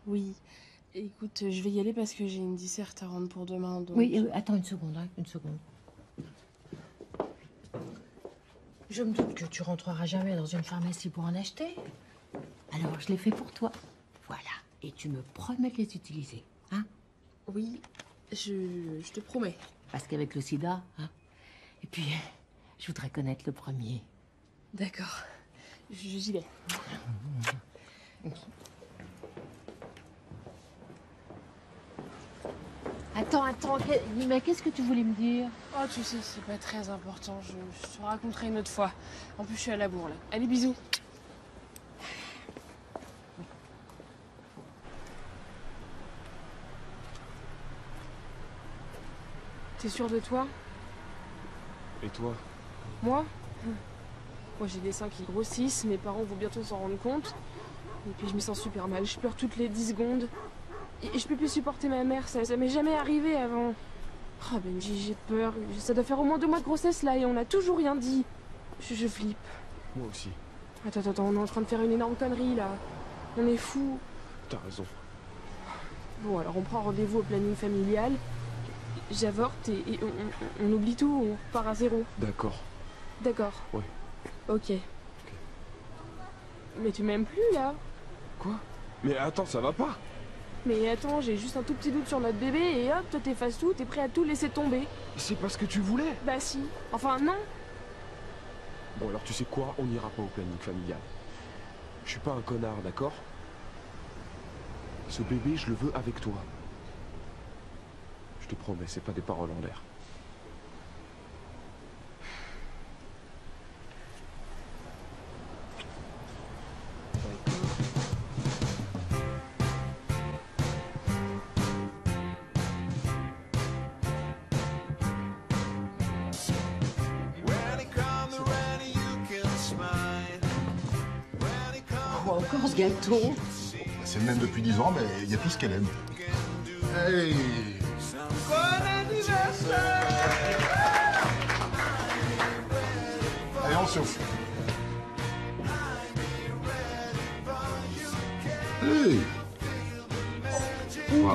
[SPEAKER 1] Oui. Écoute, je vais y aller parce que j'ai une disserte à rendre pour demain, donc...
[SPEAKER 6] Oui, attends une seconde, hein, une seconde. Je me doute que tu rentreras jamais dans une pharmacie pour en acheter. Alors, je l'ai fait pour toi. Voilà. Et tu me promets de les utiliser, hein?
[SPEAKER 1] Oui, je te promets.
[SPEAKER 6] Parce qu'avec le sida, hein? Et puis, je voudrais connaître le premier.
[SPEAKER 1] D'accord. J'y vais.
[SPEAKER 6] Attends, mais qu'est-ce que tu voulais me dire?
[SPEAKER 1] Oh, tu sais, c'est pas très important. Je te raconterai une autre fois. En plus, je suis à la bourre, là. Allez, bisous. T'es sûr de toi?
[SPEAKER 11] Et toi?
[SPEAKER 1] Moi? Moi, j'ai des seins qui grossissent. Mes parents vont bientôt s'en rendre compte. Et puis, je me sens super mal. Je pleure toutes les 10 secondes. Et je peux plus supporter ma mère. Ça m'est jamais arrivé avant. Oh, Benji, j'ai peur. Ça doit faire au moins 2 mois de grossesse, là. Et on n'a toujours rien dit. Je flippe.
[SPEAKER 11] Moi aussi.
[SPEAKER 1] Attends, on est en train de faire une énorme connerie, là. On est fous.
[SPEAKER 11] T'as raison.
[SPEAKER 1] Bon, alors on prend rendez-vous au planning familial. J'avorte et on oublie tout, on repart à zéro.
[SPEAKER 11] D'accord.
[SPEAKER 1] D'accord.
[SPEAKER 11] Ouais.
[SPEAKER 1] Ok. Mais tu m'aimes plus, là?
[SPEAKER 11] Quoi? Mais attends, ça va pas?
[SPEAKER 1] Mais attends, j'ai juste un tout petit doute sur notre bébé et hop, toi t'effaces tout, t'es prêt à tout laisser tomber.
[SPEAKER 11] C'est pas ce que tu voulais.
[SPEAKER 1] Bah si. Enfin, non.
[SPEAKER 11] Bon, alors tu sais quoi? On n'ira pas au planning familial. Je suis pas un connard, d'accord? Ce bébé, je le veux avec toi. Je te promets, c'est pas des paroles en l'air.
[SPEAKER 6] Oh, encore ce gâteau.
[SPEAKER 4] C'est le même depuis 10 ans, mais il y a tout ce qu'elle aime. Hey!
[SPEAKER 3] Bon anniversaire!
[SPEAKER 4] Allez, on souffle. Hey!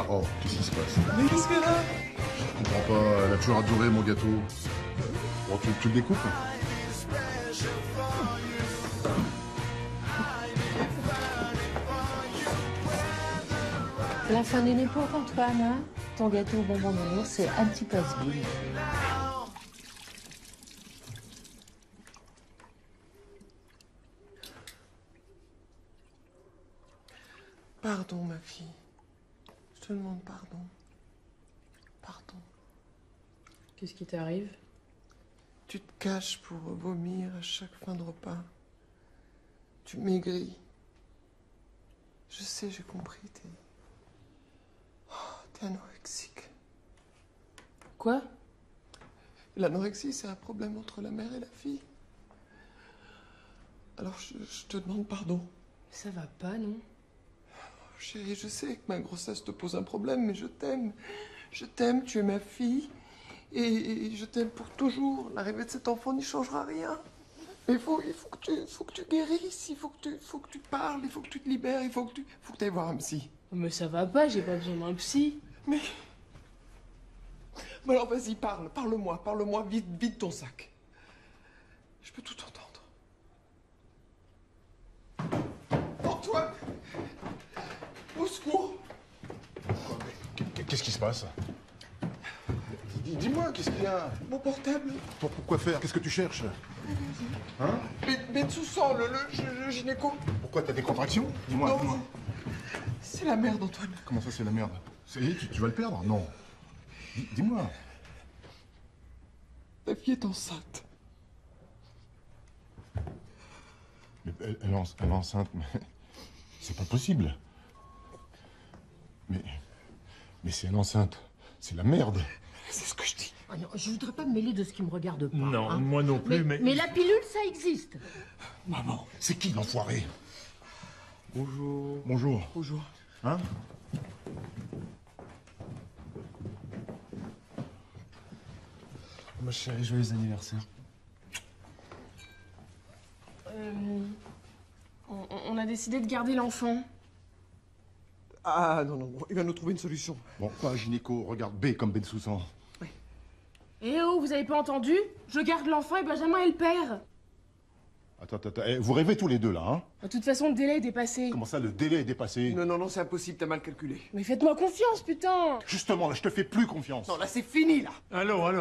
[SPEAKER 4] Oh, qu'est-ce qui se passe?
[SPEAKER 3] Mais qu'est-ce qu'elle a?
[SPEAKER 4] Je comprends pas, elle a toujours adoré mon gâteau. Bon, tu le découpes?
[SPEAKER 6] C'est la fin d'une époque, Antoine, hein? Ton gâteau au bonbon nounours, c'est un petit passe-vide.
[SPEAKER 2] Pardon, ma fille. Je te demande pardon. Pardon.
[SPEAKER 1] Qu'est-ce qui t'arrive?
[SPEAKER 2] Tu te caches pour vomir à chaque fin de repas. Tu maigris. Je sais, j'ai compris. T'es anorexique.
[SPEAKER 1] Quoi?
[SPEAKER 2] L'anorexie, c'est un problème entre la mère et la fille. Alors, je te demande pardon.
[SPEAKER 1] Ça va pas, non?
[SPEAKER 2] Chérie, je sais que ma grossesse te pose un problème, mais je t'aime. Je t'aime, tu es ma fille. Et je t'aime pour toujours. L'arrivée de cet enfant n'y changera rien. Mais il faut que tu guérisses, il faut que tu parles, il faut que tu te libères, il faut que tu ailles voir un psy.
[SPEAKER 1] Mais ça va pas, j'ai pas besoin d'un psy.
[SPEAKER 2] Mais... Mais alors vas-y, parle-moi, vide ton sac. Je peux tout entendre. Antoine! Au secours!
[SPEAKER 4] Qu'est-ce qui se passe? Dis-moi, qu'est-ce qu'il y a?
[SPEAKER 2] Mon portable.
[SPEAKER 4] Pourquoi faire? Qu'est-ce que tu cherches? Hein?
[SPEAKER 2] Bensoussan, le gynéco.
[SPEAKER 4] Pourquoi t'as des contractions? Dis-moi,
[SPEAKER 2] Non,
[SPEAKER 4] dis-moi.
[SPEAKER 2] c'est la merde, Antoine.
[SPEAKER 4] Comment ça, c'est la merde? Tu vas le perdre? Non. Dis-moi.
[SPEAKER 2] Ta fille est enceinte.
[SPEAKER 4] Mais elle est enceinte, mais c'est pas possible. Mais si elle est enceinte, c'est la merde.
[SPEAKER 2] C'est ce que je dis.
[SPEAKER 6] Ah non, je voudrais pas me mêler de ce qui me regarde pas.
[SPEAKER 13] Non,
[SPEAKER 6] hein.
[SPEAKER 13] moi non plus, mais...
[SPEAKER 6] Mais la pilule, ça existe.
[SPEAKER 4] Maman, c'est qui l'enfoiré?
[SPEAKER 11] Bonjour.
[SPEAKER 4] Bonjour.
[SPEAKER 2] Bonjour.
[SPEAKER 4] Hein?
[SPEAKER 11] Ma chérie, joyeux anniversaire.
[SPEAKER 1] On a décidé de garder l'enfant.
[SPEAKER 2] Ah non, il va nous trouver une solution.
[SPEAKER 4] Bon, quoi, gynéco, regarde B comme Bensoussan.
[SPEAKER 1] Eh oh, vous avez pas entendu? Je garde l'enfant et Benjamin est le père.
[SPEAKER 4] Attends, vous rêvez tous les deux, là, hein?
[SPEAKER 1] De toute façon, le délai est dépassé.
[SPEAKER 4] Comment ça, le délai est dépassé?
[SPEAKER 2] Non, c'est impossible, t'as mal calculé.
[SPEAKER 1] Mais faites-moi confiance, putain!
[SPEAKER 4] Justement, là, je te fais plus confiance.
[SPEAKER 2] Non, là, c'est fini, là.
[SPEAKER 13] Alors,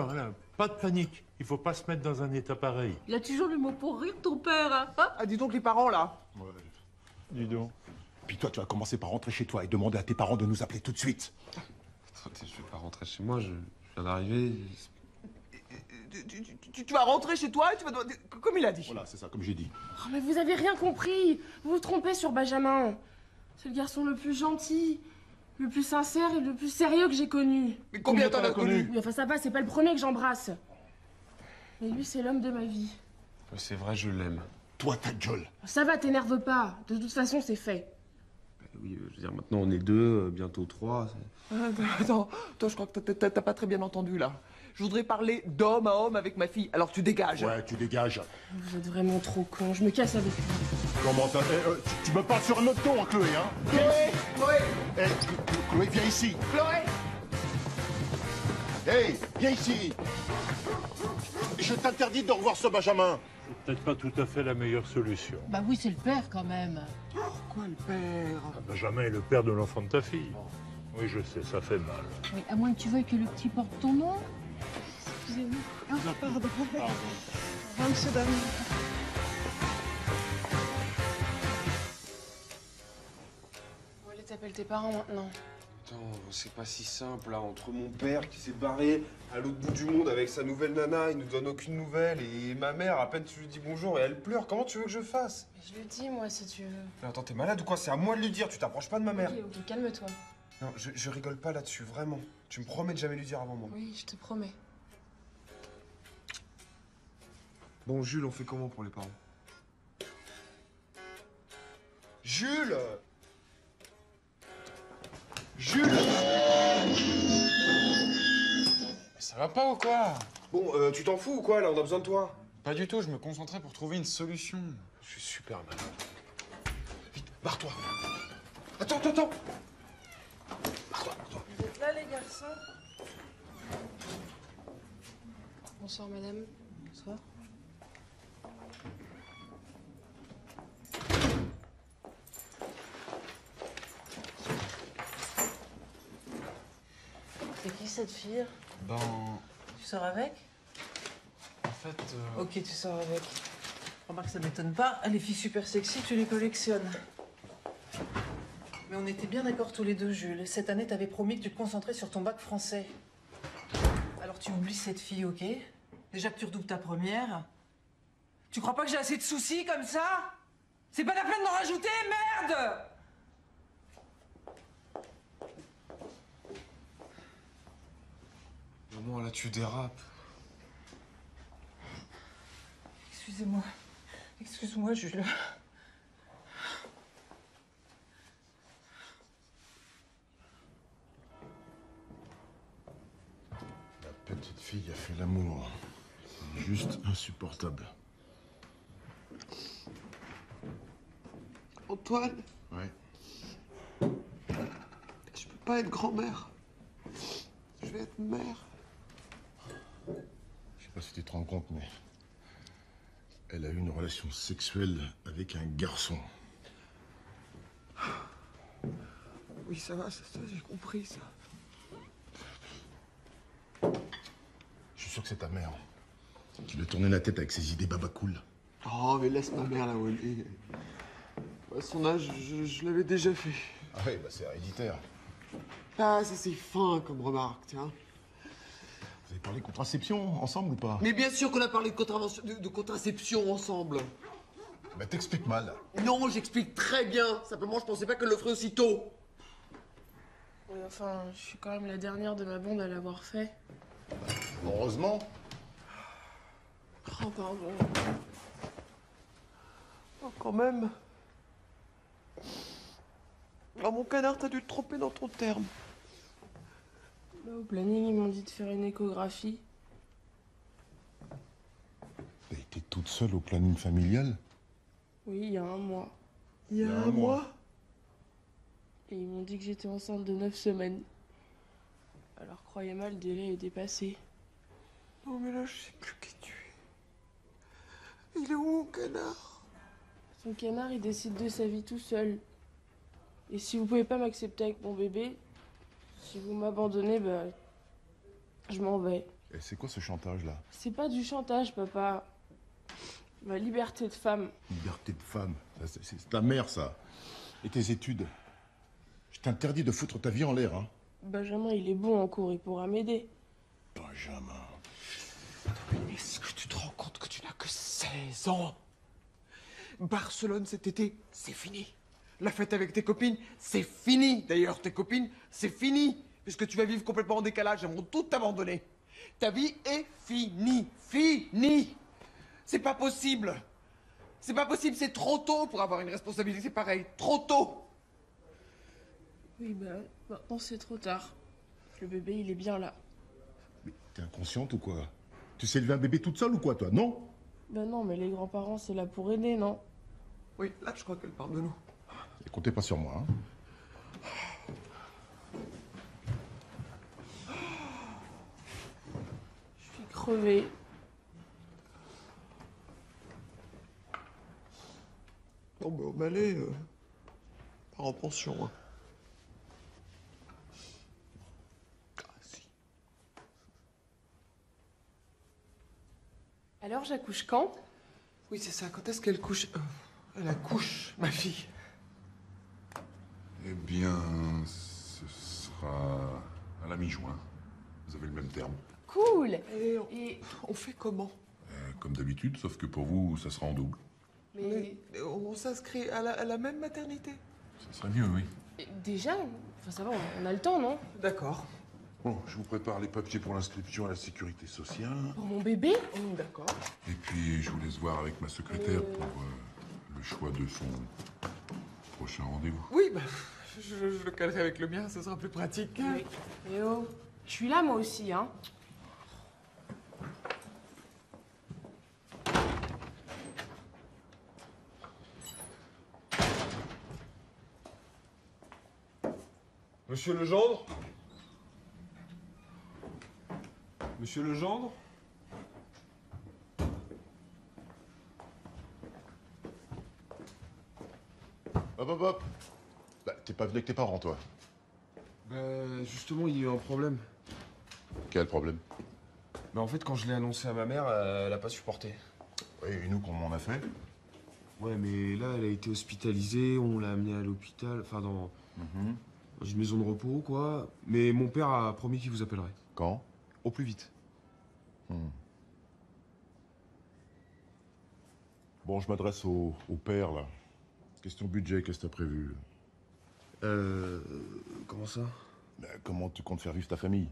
[SPEAKER 13] pas de panique. Il faut pas se mettre dans un état pareil.
[SPEAKER 6] Il a toujours le mot pour rire, ton père. Hein.
[SPEAKER 2] Ah, dis donc, les parents, là.
[SPEAKER 4] Ouais. Dis donc. Puis toi, tu vas commencer par rentrer chez toi et demander à tes parents de nous appeler tout de suite.
[SPEAKER 11] Attendez, je vais pas rentrer chez moi, je viens d'arriver.
[SPEAKER 2] Tu vas rentrer chez toi et tu vas... Comme il a dit.
[SPEAKER 4] Voilà, c'est ça, comme j'ai dit.
[SPEAKER 1] Oh, mais vous avez rien compris. Vous vous trompez sur Benjamin. C'est le garçon le plus gentil, le plus sincère et le plus sérieux que j'ai connu.
[SPEAKER 2] Mais combien t'en as connu?
[SPEAKER 1] Oui, enfin ça va, c'est pas le premier que j'embrasse. Mais lui, c'est l'homme de ma vie.
[SPEAKER 11] C'est vrai, je l'aime.
[SPEAKER 4] Toi, ta gueule.
[SPEAKER 1] Ça va, t'énerve pas. De toute façon, c'est fait.
[SPEAKER 11] Oui, je veux dire, maintenant on est 2, bientôt 3.
[SPEAKER 2] Attends, toi, je crois que t'as pas très bien entendu, là. Je voudrais parler d'homme à homme avec ma fille, alors tu dégages.
[SPEAKER 4] Ouais, tu dégages.
[SPEAKER 1] Vous êtes vraiment trop con. Je me casse avec lui.
[SPEAKER 4] Comment ça? Tu me parles sur un autre ton, hein, Chloé, hein?
[SPEAKER 2] Chloé!
[SPEAKER 4] Chloé, viens ici.
[SPEAKER 2] Chloé!
[SPEAKER 4] Hey, viens ici. Je t'interdis de revoir ce Benjamin.
[SPEAKER 13] C'est peut-être pas tout à fait la meilleure solution.
[SPEAKER 6] Bah oui, c'est le père quand même.
[SPEAKER 2] Pourquoi le père?
[SPEAKER 13] Benjamin est le père de l'enfant de ta fille. Oui, je sais, ça fait mal.
[SPEAKER 6] Oui, à moins que tu veuilles que le petit porte ton nom.
[SPEAKER 12] Excusez-moi. Ah, pardon. Monsieur David.
[SPEAKER 1] Bon, allez, t'appelles tes parents maintenant.
[SPEAKER 11] Attends, c'est pas si simple, là. Entre mon père qui s'est barré à l'autre bout du monde avec sa nouvelle nana, il nous donne aucune nouvelle, et ma mère, à peine tu lui dis bonjour et elle pleure. Comment tu veux que je fasse?
[SPEAKER 1] Mais je le dis, moi, si tu veux.
[SPEAKER 11] Mais attends, t'es malade ou quoi? C'est à moi de lui dire, tu t'approches pas de ma mère.
[SPEAKER 1] Ok, calme-toi.
[SPEAKER 11] Non, je rigole pas là-dessus, vraiment. Tu me promets de jamais lui dire avant moi.
[SPEAKER 1] Oui, je te promets.
[SPEAKER 11] Bon, Jules, on fait comment pour les parents?
[SPEAKER 2] Jules! Jules!
[SPEAKER 9] Mais ça va pas ou quoi?
[SPEAKER 11] Bon, tu t'en fous ou quoi, là? On a besoin de toi.
[SPEAKER 9] Pas du tout, je me concentrais pour trouver une solution.
[SPEAKER 11] Je suis super malade.
[SPEAKER 4] Vite, barre-toi.
[SPEAKER 11] Attends.
[SPEAKER 12] Vous êtes là, les garçons?
[SPEAKER 1] Bonsoir, madame. Bonsoir.
[SPEAKER 10] C'est qui cette fille?
[SPEAKER 9] Ben,
[SPEAKER 10] Tu sors avec?
[SPEAKER 9] en fait...
[SPEAKER 10] Ok, tu sors avec. Remarque, ça m'étonne pas. Les filles super sexy, tu les collectionnes. Mais on était bien d'accord tous les deux, Jules. Cette année, t'avais promis que tu te concentrais sur ton bac français. Alors tu oublies cette fille, ok? Déjà que tu redoubles ta première. Tu crois pas que j'ai assez de soucis comme ça? C'est pas la peine d'en rajouter, merde!
[SPEAKER 11] Maman, là, tu dérapes.
[SPEAKER 10] Excusez-moi. Excuse-moi, Jules.
[SPEAKER 4] La petite fille a fait l'amour. C'est juste insupportable.
[SPEAKER 2] Antoine,
[SPEAKER 4] Ouais.
[SPEAKER 2] je peux pas être grand-mère. Je vais être mère.
[SPEAKER 4] pas si tu te rends compte, mais elle a eu une relation sexuelle avec un garçon.
[SPEAKER 2] Oui, ça va, ça j'ai compris, ça.
[SPEAKER 4] Je suis sûr que c'est ta mère qui lui a tourné la tête avec ses idées babacool.
[SPEAKER 2] Oh, mais laisse ma mère là où elle est. À son âge, je l'avais déjà fait.
[SPEAKER 4] Ah oui, bah c'est héréditaire.
[SPEAKER 2] Ah, ça c'est fin comme remarque, tiens.
[SPEAKER 4] Vous avez parlé contraception ensemble ou pas?
[SPEAKER 2] Mais bien sûr qu'on a parlé de contraception ensemble.
[SPEAKER 4] Bah t'expliques mal.
[SPEAKER 2] Non, j'explique très bien. Simplement, je pensais pas qu'elle le ferait aussitôt.
[SPEAKER 1] Oui, enfin, je suis quand même la dernière de ma bande à l'avoir fait.
[SPEAKER 4] Heureusement.
[SPEAKER 2] Oh, pardon. Oh, quand même. Oh, mon canard, t'as dû te tromper dans ton terme.
[SPEAKER 1] Là, au planning, ils m'ont dit de faire une échographie.
[SPEAKER 4] T'as été toute seule au planning familial?
[SPEAKER 1] Oui, il y a un mois.
[SPEAKER 2] Il y a un mois?
[SPEAKER 1] Et ils m'ont dit que j'étais enceinte de 9 semaines. Alors, croyez-moi, le délai est dépassé.
[SPEAKER 2] Non, mais là, je sais plus qui tu es. Il est où, mon canard?
[SPEAKER 1] Son canard, il décide de sa vie tout seul. Et si vous pouvez pas m'accepter avec mon bébé, si vous m'abandonnez, bah, je m'en vais.
[SPEAKER 4] Et c'est quoi ce chantage-là?
[SPEAKER 1] C'est pas du chantage, papa. Ma liberté de femme.
[SPEAKER 4] Liberté de femme. C'est ta mère, ça. Et tes études. Je t'interdis de foutre ta vie en l'air, hein.
[SPEAKER 1] Benjamin, il est bon en cours, il pourra m'aider.
[SPEAKER 4] Benjamin.
[SPEAKER 2] Mais est-ce que tu te rends compte que tu n'as que 16 ans? Barcelone cet été, c'est fini. La fête avec tes copines, c'est fini. D'ailleurs, tes copines, c'est fini. Puisque tu vas vivre complètement en décalage, elles vont tout abandonner. Ta vie est finie. Finie. C'est pas possible. C'est pas possible, c'est trop tôt pour avoir une responsabilité pareille. Trop tôt.
[SPEAKER 1] Oui, bah, maintenant c'est trop tard. Le bébé, il est bien là.
[SPEAKER 4] Mais t'es inconsciente ou quoi? Tu sais élever un bébé toute seule ou quoi, toi, non?
[SPEAKER 1] Bah non, mais les grands-parents, c'est là pour aider, non?
[SPEAKER 2] Oui, là, je crois qu'elle parle de nous.
[SPEAKER 4] Et comptez pas sur moi, hein.
[SPEAKER 1] Je suis crevée.
[SPEAKER 2] Bon, bah, au balai, pas en pension, hein. Ah, si.
[SPEAKER 1] Alors, j'accouche quand?
[SPEAKER 2] Oui, c'est ça. Quand est-ce qu'elle couche? Elle accouche, ma fille.
[SPEAKER 5] Eh bien, ce sera à la mi-juin. Vous avez le même terme.
[SPEAKER 1] Cool.
[SPEAKER 2] Et on fait comment?
[SPEAKER 5] Comme d'habitude, sauf que pour vous, ça sera en double.
[SPEAKER 1] Mais
[SPEAKER 2] on s'inscrit à la même maternité?
[SPEAKER 5] Ça serait mieux, oui.
[SPEAKER 1] déjà, enfin ça va, on a le temps, non?
[SPEAKER 2] D'accord.
[SPEAKER 5] Bon, je vous prépare les papiers pour l'inscription à la sécurité sociale.
[SPEAKER 1] Pour mon bébé?
[SPEAKER 2] D'accord.
[SPEAKER 5] Et puis, je vous laisse voir avec ma secrétaire pour le choix de son prochain rendez-vous.
[SPEAKER 2] Oui, bah, je le calerai avec le mien, ce sera plus pratique.
[SPEAKER 1] Oui. Eh oh, je suis là moi aussi, hein.
[SPEAKER 11] Monsieur Legendre? Monsieur Legendre?
[SPEAKER 4] Hop, hop, hop. Bah, t'es pas venu avec tes parents, toi?
[SPEAKER 11] Bah, justement, il y a eu un problème.
[SPEAKER 4] Quel problème?
[SPEAKER 11] Bah, en fait, quand je l'ai annoncé à ma mère, elle a pas supporté.
[SPEAKER 4] Oui, et nous, comment on a fait?
[SPEAKER 11] Ouais, mais là, elle a été hospitalisée, on l'a amenée à l'hôpital, enfin, dans une maison de repos, quoi. Mais mon père a promis qu'il vous appellerait.
[SPEAKER 4] Quand?
[SPEAKER 11] Au plus vite.
[SPEAKER 4] Bon, je m'adresse au père, là. Question budget, qu'est-ce que t'as prévu?
[SPEAKER 11] Comment ça?
[SPEAKER 4] Bah, comment tu comptes faire vivre ta famille?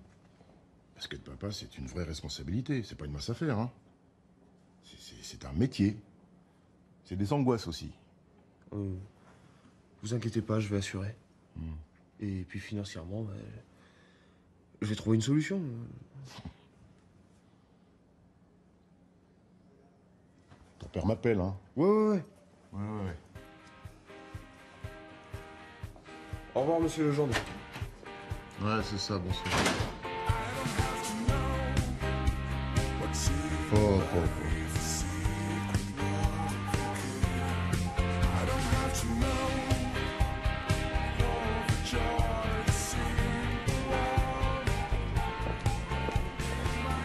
[SPEAKER 4] Parce que être papa, c'est une vraie responsabilité. C'est pas une mince affaire, hein. C'est un métier. C'est des angoisses aussi.
[SPEAKER 11] Vous inquiétez pas, je vais assurer. Et puis financièrement, bah, je vais trouver une solution.
[SPEAKER 4] Ton père m'appelle, hein.
[SPEAKER 11] Ouais.
[SPEAKER 4] Ouais.
[SPEAKER 11] Au revoir, monsieur Legendre.
[SPEAKER 4] Ouais, c'est ça, bonsoir.
[SPEAKER 3] What's
[SPEAKER 4] Oh, oh,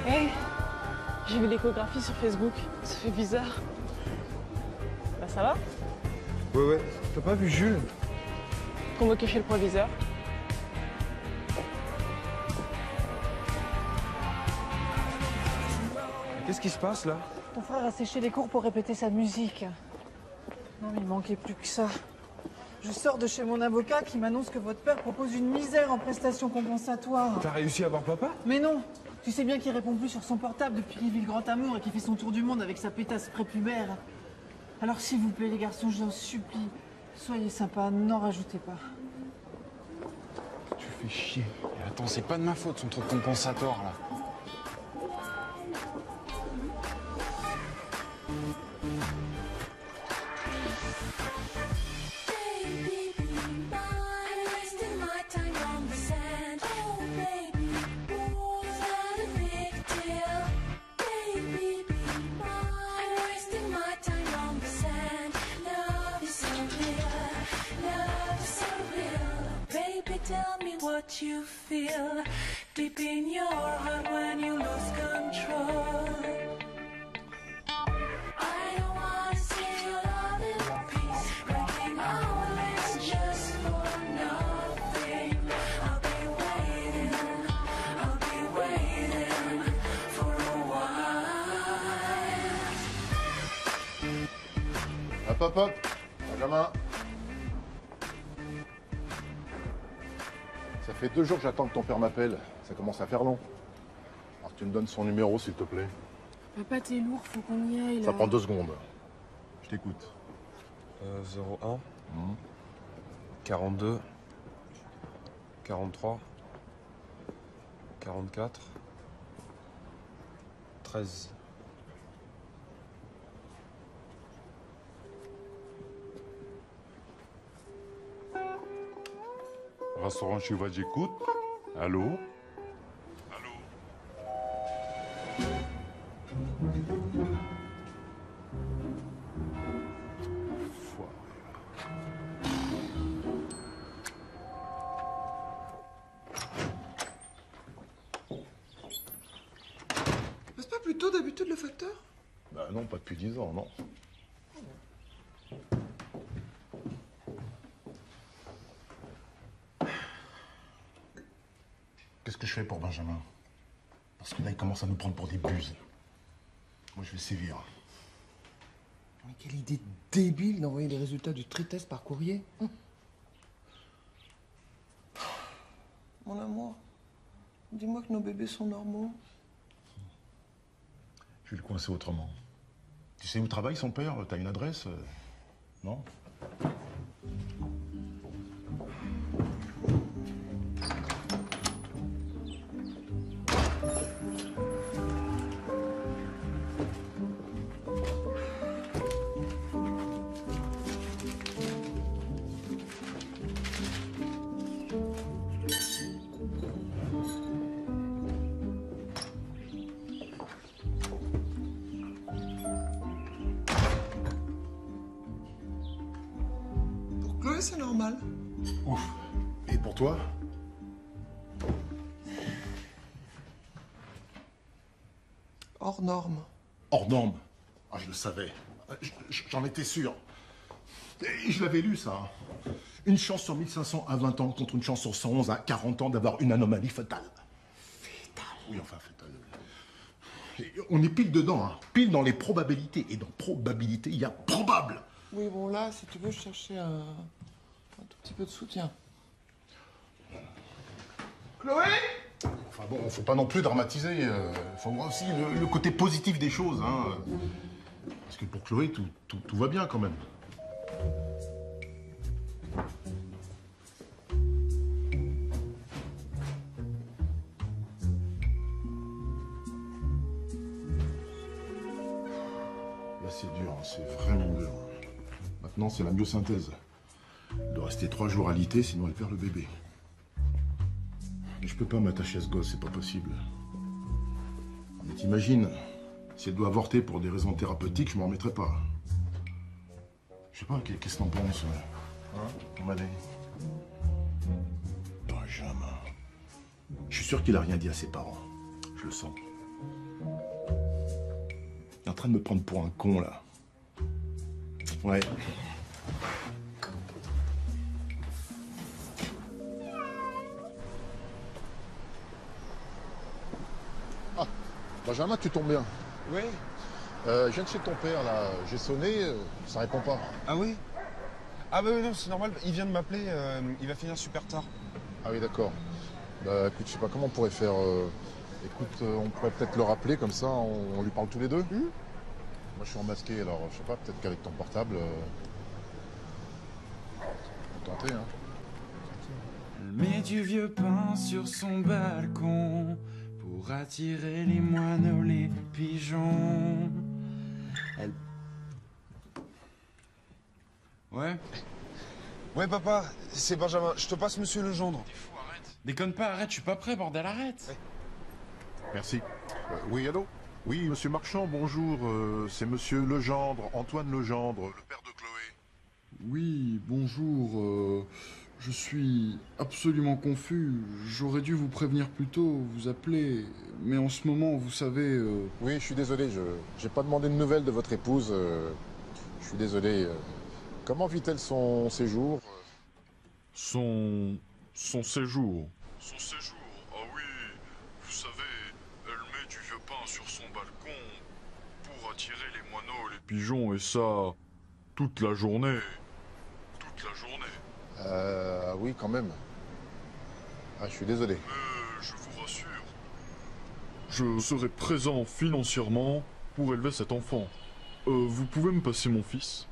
[SPEAKER 12] Hé, j'ai vu l'échographie sur Facebook. Ça fait bizarre. Bah ça va?
[SPEAKER 9] Ouais. T'as pas vu Jules?
[SPEAKER 12] Convoqué chez le proviseur.
[SPEAKER 11] Qu'est-ce qui se passe là?
[SPEAKER 10] Ton frère a séché les cours pour répéter sa musique. Non, mais il manquait plus que ça. Je sors de chez mon avocat qui m'annonce que votre père propose une misère en prestations compensatoires.
[SPEAKER 11] T'as réussi à voir papa?
[SPEAKER 10] Mais non! Tu sais bien qu'il répond plus sur son portable depuis qu'il vit le grand amour et qu'il fait son tour du monde avec sa pétasse prépubère. Alors s'il vous plaît les garçons, je vous en supplie, soyez sympas, n'en rajoutez pas.
[SPEAKER 9] Tu fais chier. Et attends, c'est pas de ma faute son truc compensatoire là.
[SPEAKER 3] Tell me what you feel deep in your heart when you lose control. I don't wanna see your love in peace, breaking our legs just for nothing. I'll be waiting for a while.
[SPEAKER 4] Hop, hop, hop. Benjamin. Ça fait 2 jours que j'attends que ton père m'appelle. Ça commence à faire long. Alors tu me donnes son numéro, s'il te plaît.
[SPEAKER 8] Papa, t'es lourd, faut qu'on y aille là.
[SPEAKER 4] Ça prend 2 secondes. Je t'écoute.
[SPEAKER 11] 01 42 43 44 13.
[SPEAKER 5] Restaurant Chiva, j'écoute. Allô?
[SPEAKER 2] Passe pas plus tôt d'habitude le facteur?
[SPEAKER 4] Bah non, pas depuis 10 ans, non. Qu'est-ce que je fais pour Benjamin? Parce que là, il commence à nous prendre pour des buses. Moi, je vais sévir.
[SPEAKER 2] Mais quelle idée débile d'envoyer les résultats du tri-test par courrier. Mon amour, dis-moi que nos bébés sont normaux.
[SPEAKER 4] Je vais le coincer autrement. Tu sais où travaille son père? T'as une adresse? Non?
[SPEAKER 2] Chloé, c'est normal.
[SPEAKER 4] Ouf. Et pour toi?
[SPEAKER 2] Hors norme.
[SPEAKER 4] Hors norme. Ah, je le savais. J'en étais sûr. Et je l'avais lu, ça. Une chance sur 1500 à 20 ans contre une chance sur 111 à 40 ans d'avoir une anomalie fœtale. Fœtale? Oui, enfin, fœtale. Et on est pile dedans, hein. Pile dans les probabilités. Et dans probabilité, il y a probable.
[SPEAKER 2] Oui, bon, là, si tu veux, je cherchais un tout petit peu de soutien. Chloé?
[SPEAKER 4] Enfin bon, faut pas non plus dramatiser. Faut voir aussi le côté positif des choses, hein. Parce que pour Chloé, tout va bien quand même. Là, c'est dur, hein, c'est vraiment dur. Maintenant, c'est la myosynthèse. Il doit rester 3 jours à l'IT, sinon elle perd le bébé. Mais je peux pas m'attacher à ce gosse, c'est pas possible. Mais t'imagines, Si elle doit avorter pour des raisons thérapeutiques, je m'en remettrai pas. Je sais pas, qu'est-ce que t'en penses? Hein, Mané? Benjamin. Je suis sûr qu'il a rien dit à ses parents. Je le sens. Il est en train de me prendre pour un con, là. Ouais. Ah, Benjamin, tu tombes bien.
[SPEAKER 14] Oui.
[SPEAKER 4] Je viens de chez ton père, là. J'ai sonné, ça répond pas.
[SPEAKER 14] Ah oui? Ah bah non, c'est normal, il vient de m'appeler, il va finir super tard.
[SPEAKER 4] Ah oui, d'accord. Bah écoute, je sais pas comment on pourrait faire. Écoute, on pourrait peut-être le rappeler, comme ça, on lui parle tous les deux. Moi, je suis en masqué, alors je sais pas, peut-être qu'avec ton portable... on peut tenter, hein.
[SPEAKER 15] Elle met du vieux pain sur son balcon pour attirer les moineaux, les pigeons. Elle... Ouais.
[SPEAKER 14] Ouais, papa, c'est Benjamin, je te passe monsieur Legendre.
[SPEAKER 15] T'es fou, arrête. Déconne pas, arrête, je suis pas prêt, bordel, arrête.
[SPEAKER 14] Ouais.
[SPEAKER 4] Merci. Oui, allô? Oui, monsieur Marchand, bonjour. C'est monsieur Legendre, Antoine Legendre, le père de Chloé.
[SPEAKER 16] Oui, bonjour. Je suis absolument confus. J'aurais dû vous prévenir plus tôt, vous appeler. Mais en ce moment, vous savez...
[SPEAKER 4] Oui, je suis désolé, j'ai pas demandé de nouvelles de votre épouse. Je suis désolé. Comment vit-elle son séjour?
[SPEAKER 16] Son séjour.
[SPEAKER 13] Son séjour, ah oui, vous savez, elle met du vieux pain sur son balcon pour attirer les moineaux, les pigeons, et ça, toute la journée. Toute la journée.
[SPEAKER 4] Oui, quand même. Ah, je suis désolé.
[SPEAKER 13] Mais je vous rassure.
[SPEAKER 16] Je serai présent financièrement pour élever cet enfant. Vous pouvez me passer mon fils?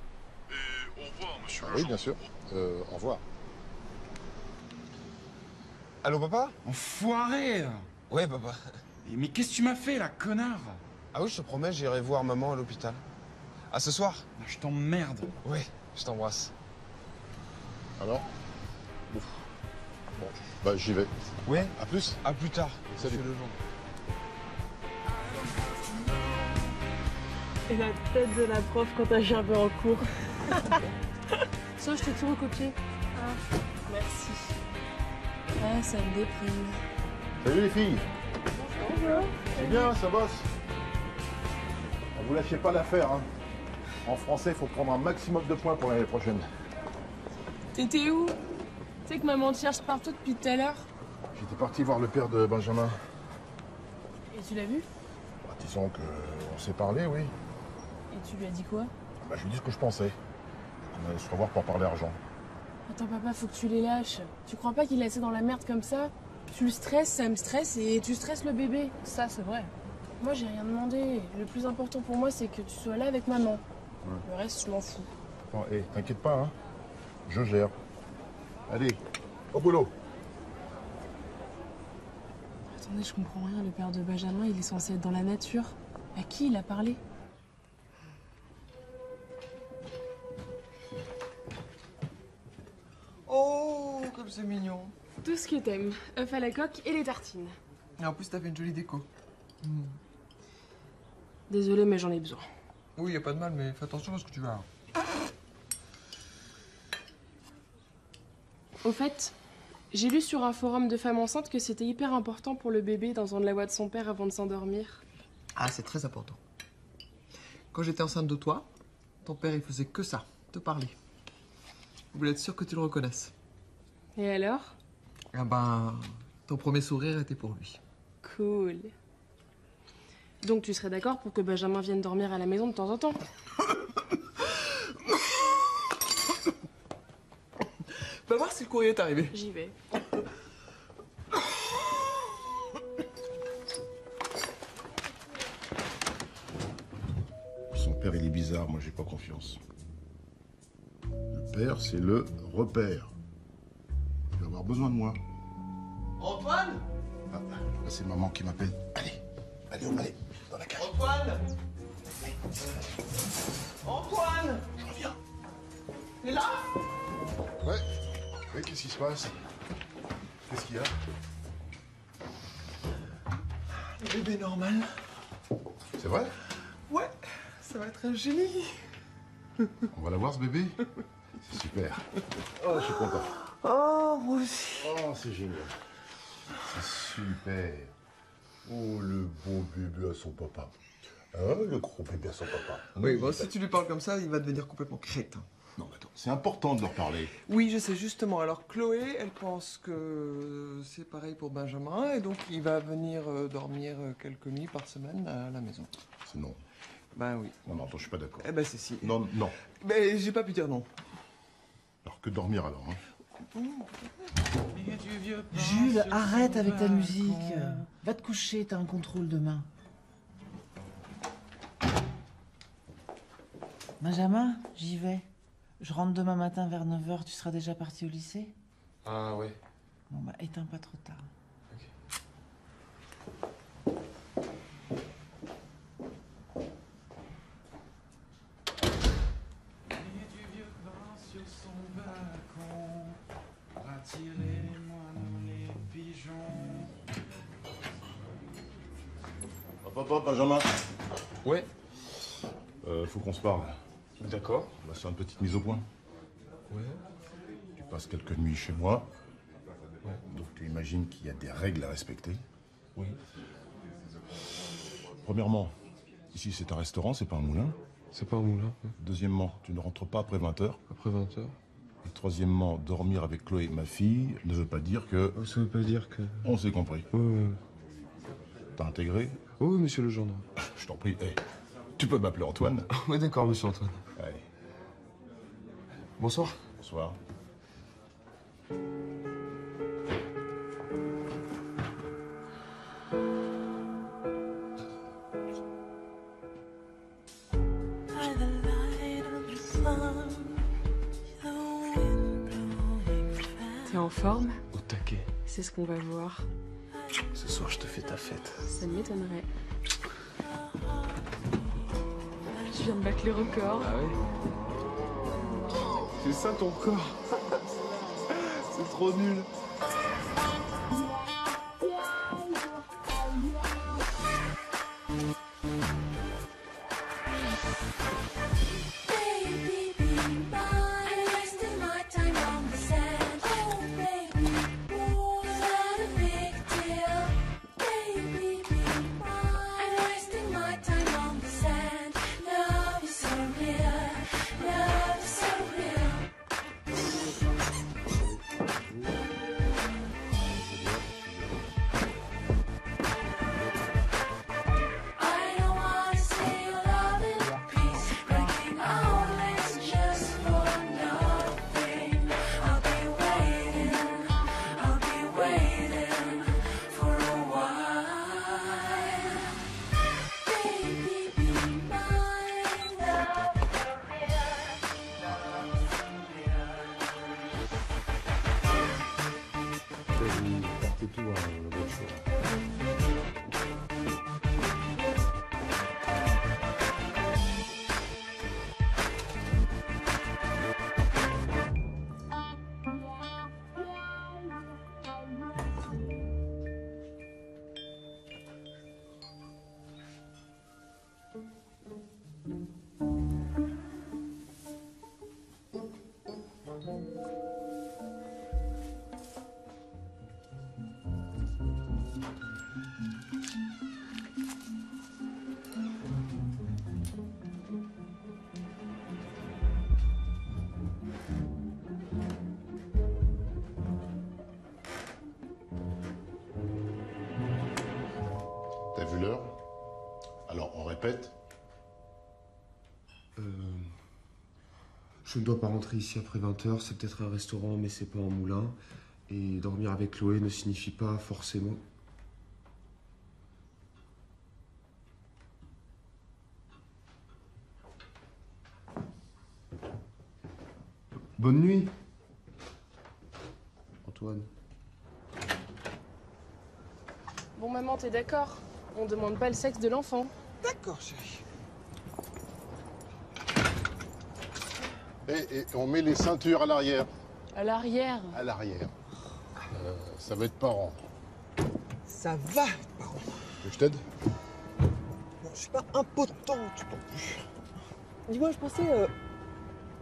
[SPEAKER 13] Et au revoir, monsieur
[SPEAKER 4] Oui, bien sûr. Au revoir.
[SPEAKER 14] Allô, papa?
[SPEAKER 15] Enfoiré!
[SPEAKER 14] Ouais, papa.
[SPEAKER 15] Mais qu'est-ce que tu m'as fait, là, connard?
[SPEAKER 14] Ah oui, je te promets, j'irai voir maman à l'hôpital. À ce soir?
[SPEAKER 15] Je t'emmerde.
[SPEAKER 14] Ouais, je t'embrasse.
[SPEAKER 4] Alors? Bon, bah j'y vais.
[SPEAKER 14] Ouais?
[SPEAKER 4] À plus.
[SPEAKER 14] À plus tard.
[SPEAKER 4] Salut.
[SPEAKER 14] Monsieur Legendre.
[SPEAKER 8] Et la tête de la prof quand t'as gerbé en cours.
[SPEAKER 1] Ça, je t'ai tout recopié. Ah, merci.
[SPEAKER 8] Ah, ça me déprime.
[SPEAKER 4] Salut les filles.
[SPEAKER 8] Bonjour.
[SPEAKER 4] C'est bien, ça bosse. Vous lâchez pas l'affaire, hein. En français, il faut prendre un maximum de points pour l'année prochaine.
[SPEAKER 8] T'étais où? Tu sais que maman te cherche partout depuis tout à l'heure.
[SPEAKER 4] J'étais parti voir le père de Benjamin.
[SPEAKER 8] Et tu l'as vu?
[SPEAKER 4] Bah, disons que on s'est parlé, oui.
[SPEAKER 8] Et tu lui as dit quoi?
[SPEAKER 4] Bah, je lui ai dit ce que je pensais. On allait se revoir pour parler argent.
[SPEAKER 8] Attends papa, faut que tu les lâches. Tu crois pas qu'il est assez dans la merde comme ça? Tu le stresses, ça me stresse et tu stresses le bébé. Ça, c'est vrai. Moi, j'ai rien demandé. Le plus important pour moi, c'est que tu sois là avec maman.
[SPEAKER 4] Ouais.
[SPEAKER 8] Le reste, je m'en fous.
[SPEAKER 4] Bon, hé, t'inquiète pas, hein. Je gère. Allez, au boulot.
[SPEAKER 8] Attendez, je comprends rien. Le père de Benjamin, il est censé être dans la nature. À qui il a parlé?
[SPEAKER 2] Oh, comme c'est mignon.
[SPEAKER 1] Tout ce que t'aimes. Œuf à la coque et les tartines.
[SPEAKER 2] Et en plus, t'as fait une jolie déco.
[SPEAKER 1] Désolée, mais j'en ai besoin.
[SPEAKER 2] Oui, y a pas de mal, mais fais attention à ce que tu vas.
[SPEAKER 1] Au fait, j'ai lu sur un forum de femmes enceintes que c'était hyper important pour le bébé d'entendre la voix de son père avant de s'endormir.
[SPEAKER 2] Ah, c'est très important. Quand j'étais enceinte de toi, ton père, il faisait que ça, te parler. Je voulais être sûr que tu le reconnaisses.
[SPEAKER 1] Et alors?
[SPEAKER 2] Ah ben, ton premier sourire était pour lui.
[SPEAKER 1] Cool. Donc tu serais d'accord pour que Benjamin vienne dormir à la maison de temps en temps?
[SPEAKER 2] Va voir si le courrier est arrivé.
[SPEAKER 1] J'y vais.
[SPEAKER 4] Son père, il est bizarre, moi j'ai pas confiance. Le père, c'est le repère. Il va avoir besoin de moi.
[SPEAKER 2] Antoine?
[SPEAKER 4] Ah, là, c'est maman qui m'appelle. Allez, allez, dans la cage.
[SPEAKER 2] Antoine? Antoine?
[SPEAKER 4] Je reviens.
[SPEAKER 2] T'es là?
[SPEAKER 4] Ouais. Oui, qu'est-ce qui se passe? Qu'est-ce qu'il y a?
[SPEAKER 2] Le bébé normal.
[SPEAKER 4] C'est vrai?
[SPEAKER 2] Ça va être un génie.
[SPEAKER 4] On va la voir, ce bébé? C'est super. Oh, je suis content.
[SPEAKER 2] Oh, moi aussi.
[SPEAKER 4] Oh, c'est génial. C'est super. Oh, le beau bébé à son papa. Hein, le gros bébé à son papa.
[SPEAKER 2] Oui, bon, si tu lui parles comme ça, il va devenir complètement crétin.
[SPEAKER 4] Non, mais attends, c'est important de leur parler.
[SPEAKER 2] Oui, je sais, justement. Alors, Chloé, elle pense que c'est pareil pour Benjamin, et donc il va venir dormir quelques nuits par semaine à la maison.
[SPEAKER 4] C'est non.
[SPEAKER 2] Ben oui.
[SPEAKER 4] Non, non, attends, je suis pas d'accord.
[SPEAKER 2] Eh ben, c'est si.
[SPEAKER 4] Non, non.
[SPEAKER 2] Mais j'ai pas pu dire non.
[SPEAKER 4] Alors, que dormir alors, hein?
[SPEAKER 10] Jules, arrête avec ta musique. Va te coucher, t'as un contrôle demain. Benjamin, j'y vais. Je rentre demain matin vers 9h, tu seras déjà parti au lycée?
[SPEAKER 11] Ah ouais.
[SPEAKER 10] Bon bah, éteins pas trop tard.
[SPEAKER 4] Papa, Benjamin.
[SPEAKER 11] Ouais.
[SPEAKER 4] Faut qu'on se parle.
[SPEAKER 11] D'accord.
[SPEAKER 4] On va faire une petite mise au point.
[SPEAKER 11] Ouais.
[SPEAKER 4] Tu passes quelques nuits chez moi. Ouais. Donc tu imagines qu'il y a des règles à respecter.
[SPEAKER 11] Oui.
[SPEAKER 4] Premièrement, ici c'est un restaurant, c'est pas un moulin.
[SPEAKER 11] C'est pas un moulin.
[SPEAKER 4] Deuxièmement, tu ne rentres pas après 20h.
[SPEAKER 11] Après 20h.
[SPEAKER 4] Et troisièmement, dormir avec Chloé, ma fille, ne veut pas dire que...
[SPEAKER 11] Ça veut pas dire que...
[SPEAKER 4] On s'est compris.
[SPEAKER 11] Ouais.
[SPEAKER 4] T'as intégré?
[SPEAKER 11] Oui, monsieur le gendarme.
[SPEAKER 4] Je t'en prie. Hey, tu peux m'appeler Antoine?
[SPEAKER 11] Oui, d'accord, monsieur Antoine.
[SPEAKER 4] Allez.
[SPEAKER 11] Bonsoir.
[SPEAKER 4] Bonsoir.
[SPEAKER 3] By the light of the sun, the wind blowing fast.
[SPEAKER 1] T'es en forme?
[SPEAKER 11] Au taquet.
[SPEAKER 1] C'est ce qu'on va voir.
[SPEAKER 11] Ce soir, je te fais ta fête.
[SPEAKER 1] Ça m'étonnerait. Je viens de battre les records.
[SPEAKER 11] Ah ouais? C'est ça ton corps? C'est trop nul.
[SPEAKER 3] Baby, be mine. I'm wasting my time on the sand. Oh, baby, was that a big deal? Baby, be mine. I'm wasting my time on the sand. Love is so real. Love is so real. I don't wanna see your love in peace, breaking our legs just for nothing. I'll be waiting for a while. Baby, be mine. Love
[SPEAKER 11] Portez tout à la voiture.
[SPEAKER 4] T'as vu l'heure? Alors, on répète.
[SPEAKER 11] Je ne dois pas rentrer ici après 20h. C'est peut-être un restaurant, mais c'est pas un moulin. Et dormir avec Chloé ne signifie pas forcément... Bonne nuit. Antoine.
[SPEAKER 8] Bon, maman, t'es d'accord? On demande pas le sexe de l'enfant.
[SPEAKER 2] D'accord, chérie.
[SPEAKER 4] Et on met les ceintures à l'arrière.
[SPEAKER 8] À l'arrière.
[SPEAKER 4] À l'arrière. Ça va être parent.
[SPEAKER 2] Ça va, parent.
[SPEAKER 4] Tu veux que je t'aide?
[SPEAKER 2] Non, je suis pas impotent, tu t'en plus. Dis-moi, je pensais,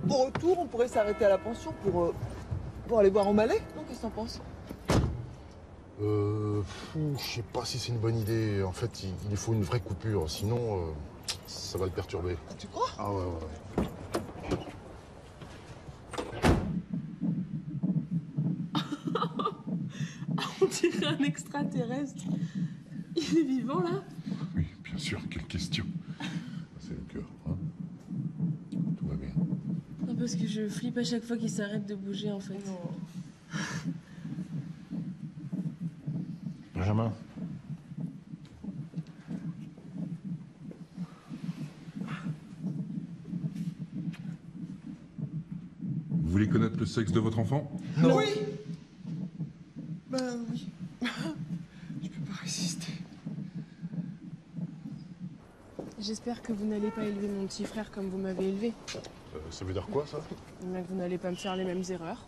[SPEAKER 2] au retour, on pourrait s'arrêter à la pension pour aller boire au Malais. Non, qu'est-ce que t'en penses?
[SPEAKER 4] Je sais pas si c'est une bonne idée. En fait, il lui faut une vraie coupure, sinon ça va le perturber.
[SPEAKER 2] Tu crois?
[SPEAKER 4] Ah ouais, ouais.
[SPEAKER 8] On dirait un extraterrestre. Il est vivant là?
[SPEAKER 5] Oui, bien sûr, quelle question. C'est le cœur, hein. Tout va bien.
[SPEAKER 8] Non, parce que je flippe à chaque fois qu'il s'arrête de bouger en fait.
[SPEAKER 4] Benjamin.
[SPEAKER 5] Vous voulez connaître le sexe de votre enfant?
[SPEAKER 2] Non. Oui. Ben oui. Je peux pas résister.
[SPEAKER 8] J'espère que vous n'allez pas élever mon petit frère comme vous m'avez élevé.
[SPEAKER 4] Ça veut dire quoi, ça?
[SPEAKER 8] Mais que vous n'allez pas me faire les mêmes erreurs.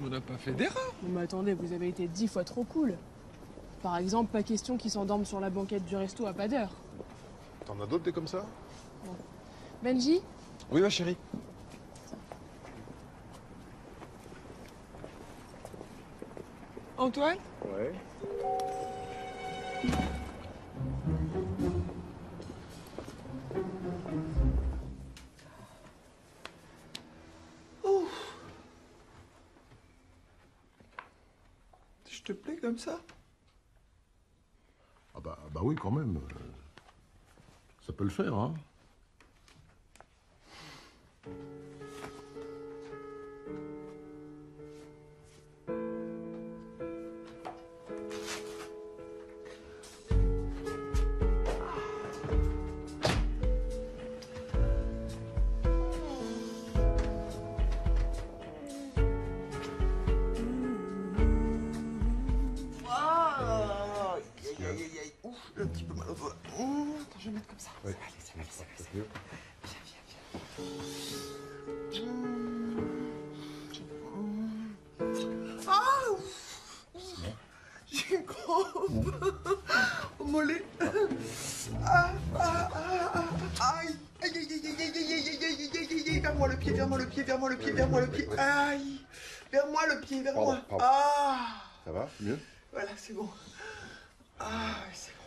[SPEAKER 2] On n'a pas fait d'erreur.
[SPEAKER 8] Mais attendez, vous avez été 10 fois trop cool. Par exemple, pas question qu'ils s'endorment sur la banquette du resto à pas d'heure.
[SPEAKER 4] T'en as d'autres des comme ça?
[SPEAKER 8] Benji?
[SPEAKER 14] Oui, ma chérie.
[SPEAKER 2] Antoine?
[SPEAKER 14] Ouais.
[SPEAKER 2] Je te plais comme ça?
[SPEAKER 4] Ah bah oui, quand même. Ça peut le faire, hein.
[SPEAKER 2] Ouf, j'ai un petit peu mal au doigt. Attends, je vais mettre comme ça.
[SPEAKER 4] Ouais.
[SPEAKER 2] Ça va aller, ça va aller, ça va aller. Ah ouf. J'ai une crampe au mollet. Ah, ah, ah, ah, aïe. Aïe, aïe, aïe, aïe, aïe, aïe, aïe, aïe, aïe, aïe, aïe, vers-moi le pied, vers-moi le pied, vers-moi le pied, vers-moi le pied. Aïe. Vers-moi le pied, vers moi.
[SPEAKER 4] Pardon.
[SPEAKER 2] Ah.
[SPEAKER 4] Ça va? Mieux?
[SPEAKER 2] Voilà, c'est bon. Ah, c'est bon.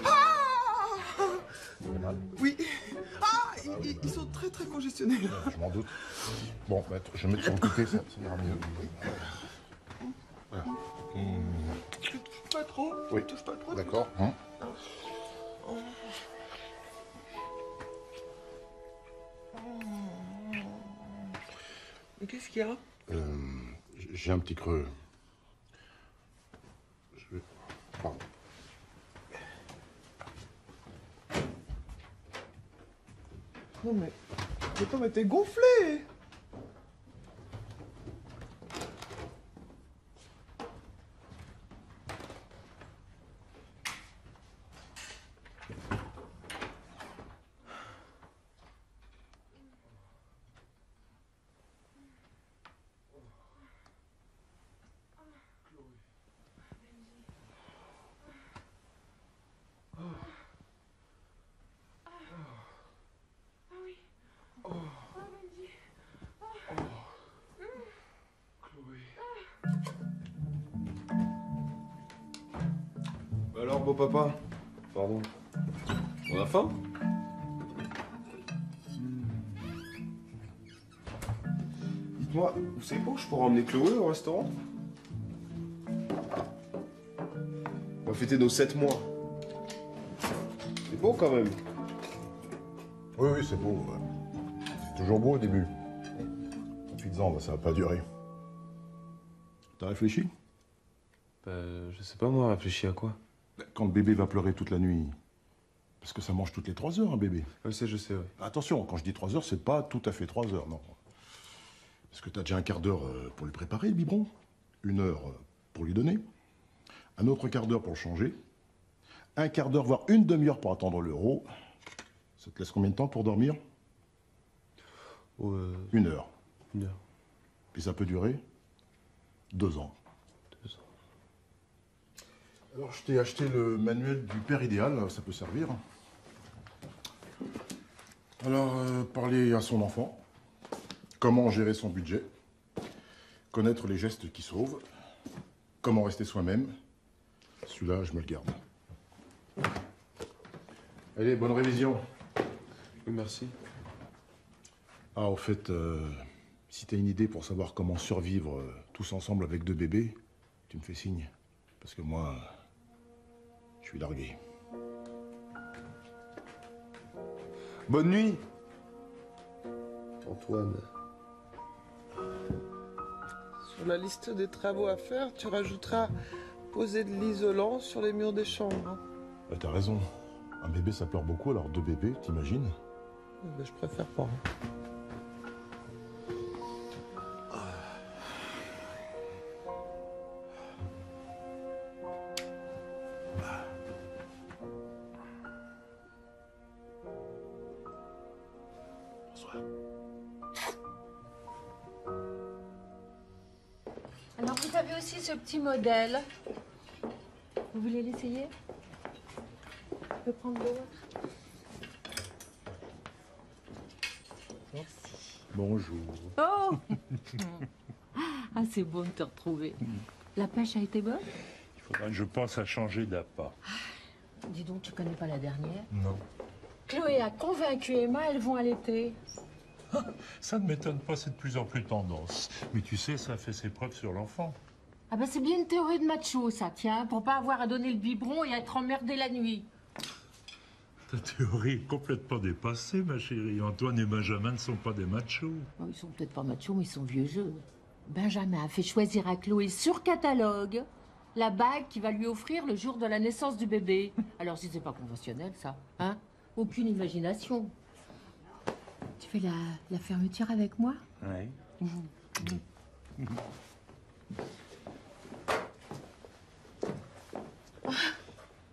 [SPEAKER 2] Ah! Oui. Ah, ils sont très très congestionnés là.
[SPEAKER 4] Je m'en doute. Bon, bah, je vais mettre sur le côté, ça ira mieux. Voilà.
[SPEAKER 2] Je touche pas trop.
[SPEAKER 4] Oui.
[SPEAKER 2] Je touche pas trop.
[SPEAKER 4] D'accord. Hein.
[SPEAKER 2] Mais qu'est-ce qu'il y a?
[SPEAKER 4] J'ai un petit creux. Je vais... Pardon.
[SPEAKER 2] Non mais... Attends, mais t'es gonflé!
[SPEAKER 14] Alors, beau papa? Pardon. On a faim? Dites-moi, vous savez pas où je pourrais emmener Chloé au restaurant? On va fêter nos 7 mois. C'est beau quand même.
[SPEAKER 4] Oui, oui, c'est beau. C'est toujours beau au début. Profites-en, ça va pas durer. T'as réfléchi?
[SPEAKER 11] Je sais pas moi, réfléchis à quoi?
[SPEAKER 4] Quand le bébé va pleurer toute la nuit. Parce que ça mange toutes les 3 heures, un bébé.
[SPEAKER 11] Je sais, ouais.
[SPEAKER 4] Attention, quand je dis 3 heures, c'est pas tout à fait 3 heures, non. Parce que t'as déjà un quart d'heure pour lui préparer, le biberon. 1 heure pour lui donner. Un autre quart d'heure pour le changer. Un quart d'heure, voire une demi-heure pour attendre l'euro. Ça te laisse combien de temps pour dormir? 1 heure.
[SPEAKER 11] 1 heure.
[SPEAKER 4] Puis ça peut durer 2 ans. Alors, je t'ai acheté le manuel du père idéal, ça peut servir. Alors, parler à son enfant, comment gérer son budget, connaître les gestes qui sauvent, comment rester soi-même. Celui-là, je me le garde. Allez, bonne révision.
[SPEAKER 11] Merci.
[SPEAKER 4] Ah, au fait, si t'as une idée pour savoir comment survivre tous ensemble avec 2 bébés, tu me fais signe. Parce que moi, je suis largué.
[SPEAKER 11] Bonne nuit.
[SPEAKER 2] Antoine. Sur la liste des travaux à faire, tu rajouteras poser de l'isolant sur les murs des chambres.
[SPEAKER 4] T'as raison. Un bébé, ça pleure beaucoup, alors 2 bébés, t'imagines?
[SPEAKER 2] Je préfère pas.
[SPEAKER 6] Alors, vous avez aussi ce petit modèle. Vous voulez l'essayer? Je peux prendre le vôtre? Merci.
[SPEAKER 4] Bonjour.
[SPEAKER 6] Oh Ah, c'est bon de te retrouver. La pêche a été bonne?
[SPEAKER 13] Il faudra, je pense, à changer d'appât.
[SPEAKER 6] Dis donc, tu connais pas la dernière?
[SPEAKER 13] Non.
[SPEAKER 6] Chloé a convaincu Emma, elles vont allaiter.
[SPEAKER 13] Ça ne m'étonne pas, c'est de plus en plus tendance. Mais tu sais, ça fait ses preuves sur l'enfant.
[SPEAKER 6] Ah ben c'est bien une théorie de macho, ça, tiens, pour pas avoir à donner le biberon et être emmerdé la nuit.
[SPEAKER 13] Ta théorie est complètement dépassée, ma chérie. Antoine et Benjamin ne sont pas des machos.
[SPEAKER 6] Oh, ils sont peut-être pas machos, mais ils sont vieux jeux. Benjamin a fait choisir à Chloé sur catalogue la bague qu'il va lui offrir le jour de la naissance du bébé. Alors si c'est pas conventionnel, ça, hein? Aucune imagination. Tu fais la fermeture avec moi?
[SPEAKER 13] Oui.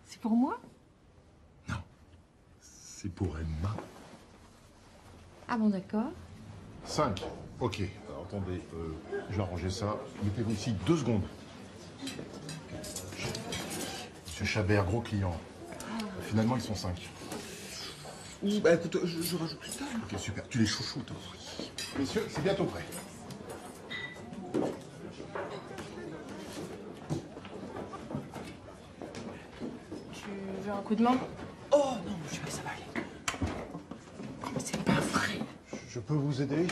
[SPEAKER 6] C'est pour moi?
[SPEAKER 13] C'est pour Emma.
[SPEAKER 6] Ah bon, d'accord.
[SPEAKER 4] 5. Ok. Alors, attendez, je vais arranger ça. Mettez-vous ici 2 secondes. Monsieur Chabert, gros client. Finalement, ils sont 5.
[SPEAKER 2] Bah écoute, je rajoute plus tard.
[SPEAKER 4] Ok, super. Tu les chouchoutes. Messieurs, c'est bientôt prêt.
[SPEAKER 8] Tu veux un coup de main?
[SPEAKER 2] Oh non, ça va aller. Mais c'est pas vrai.
[SPEAKER 4] Je peux vous aider?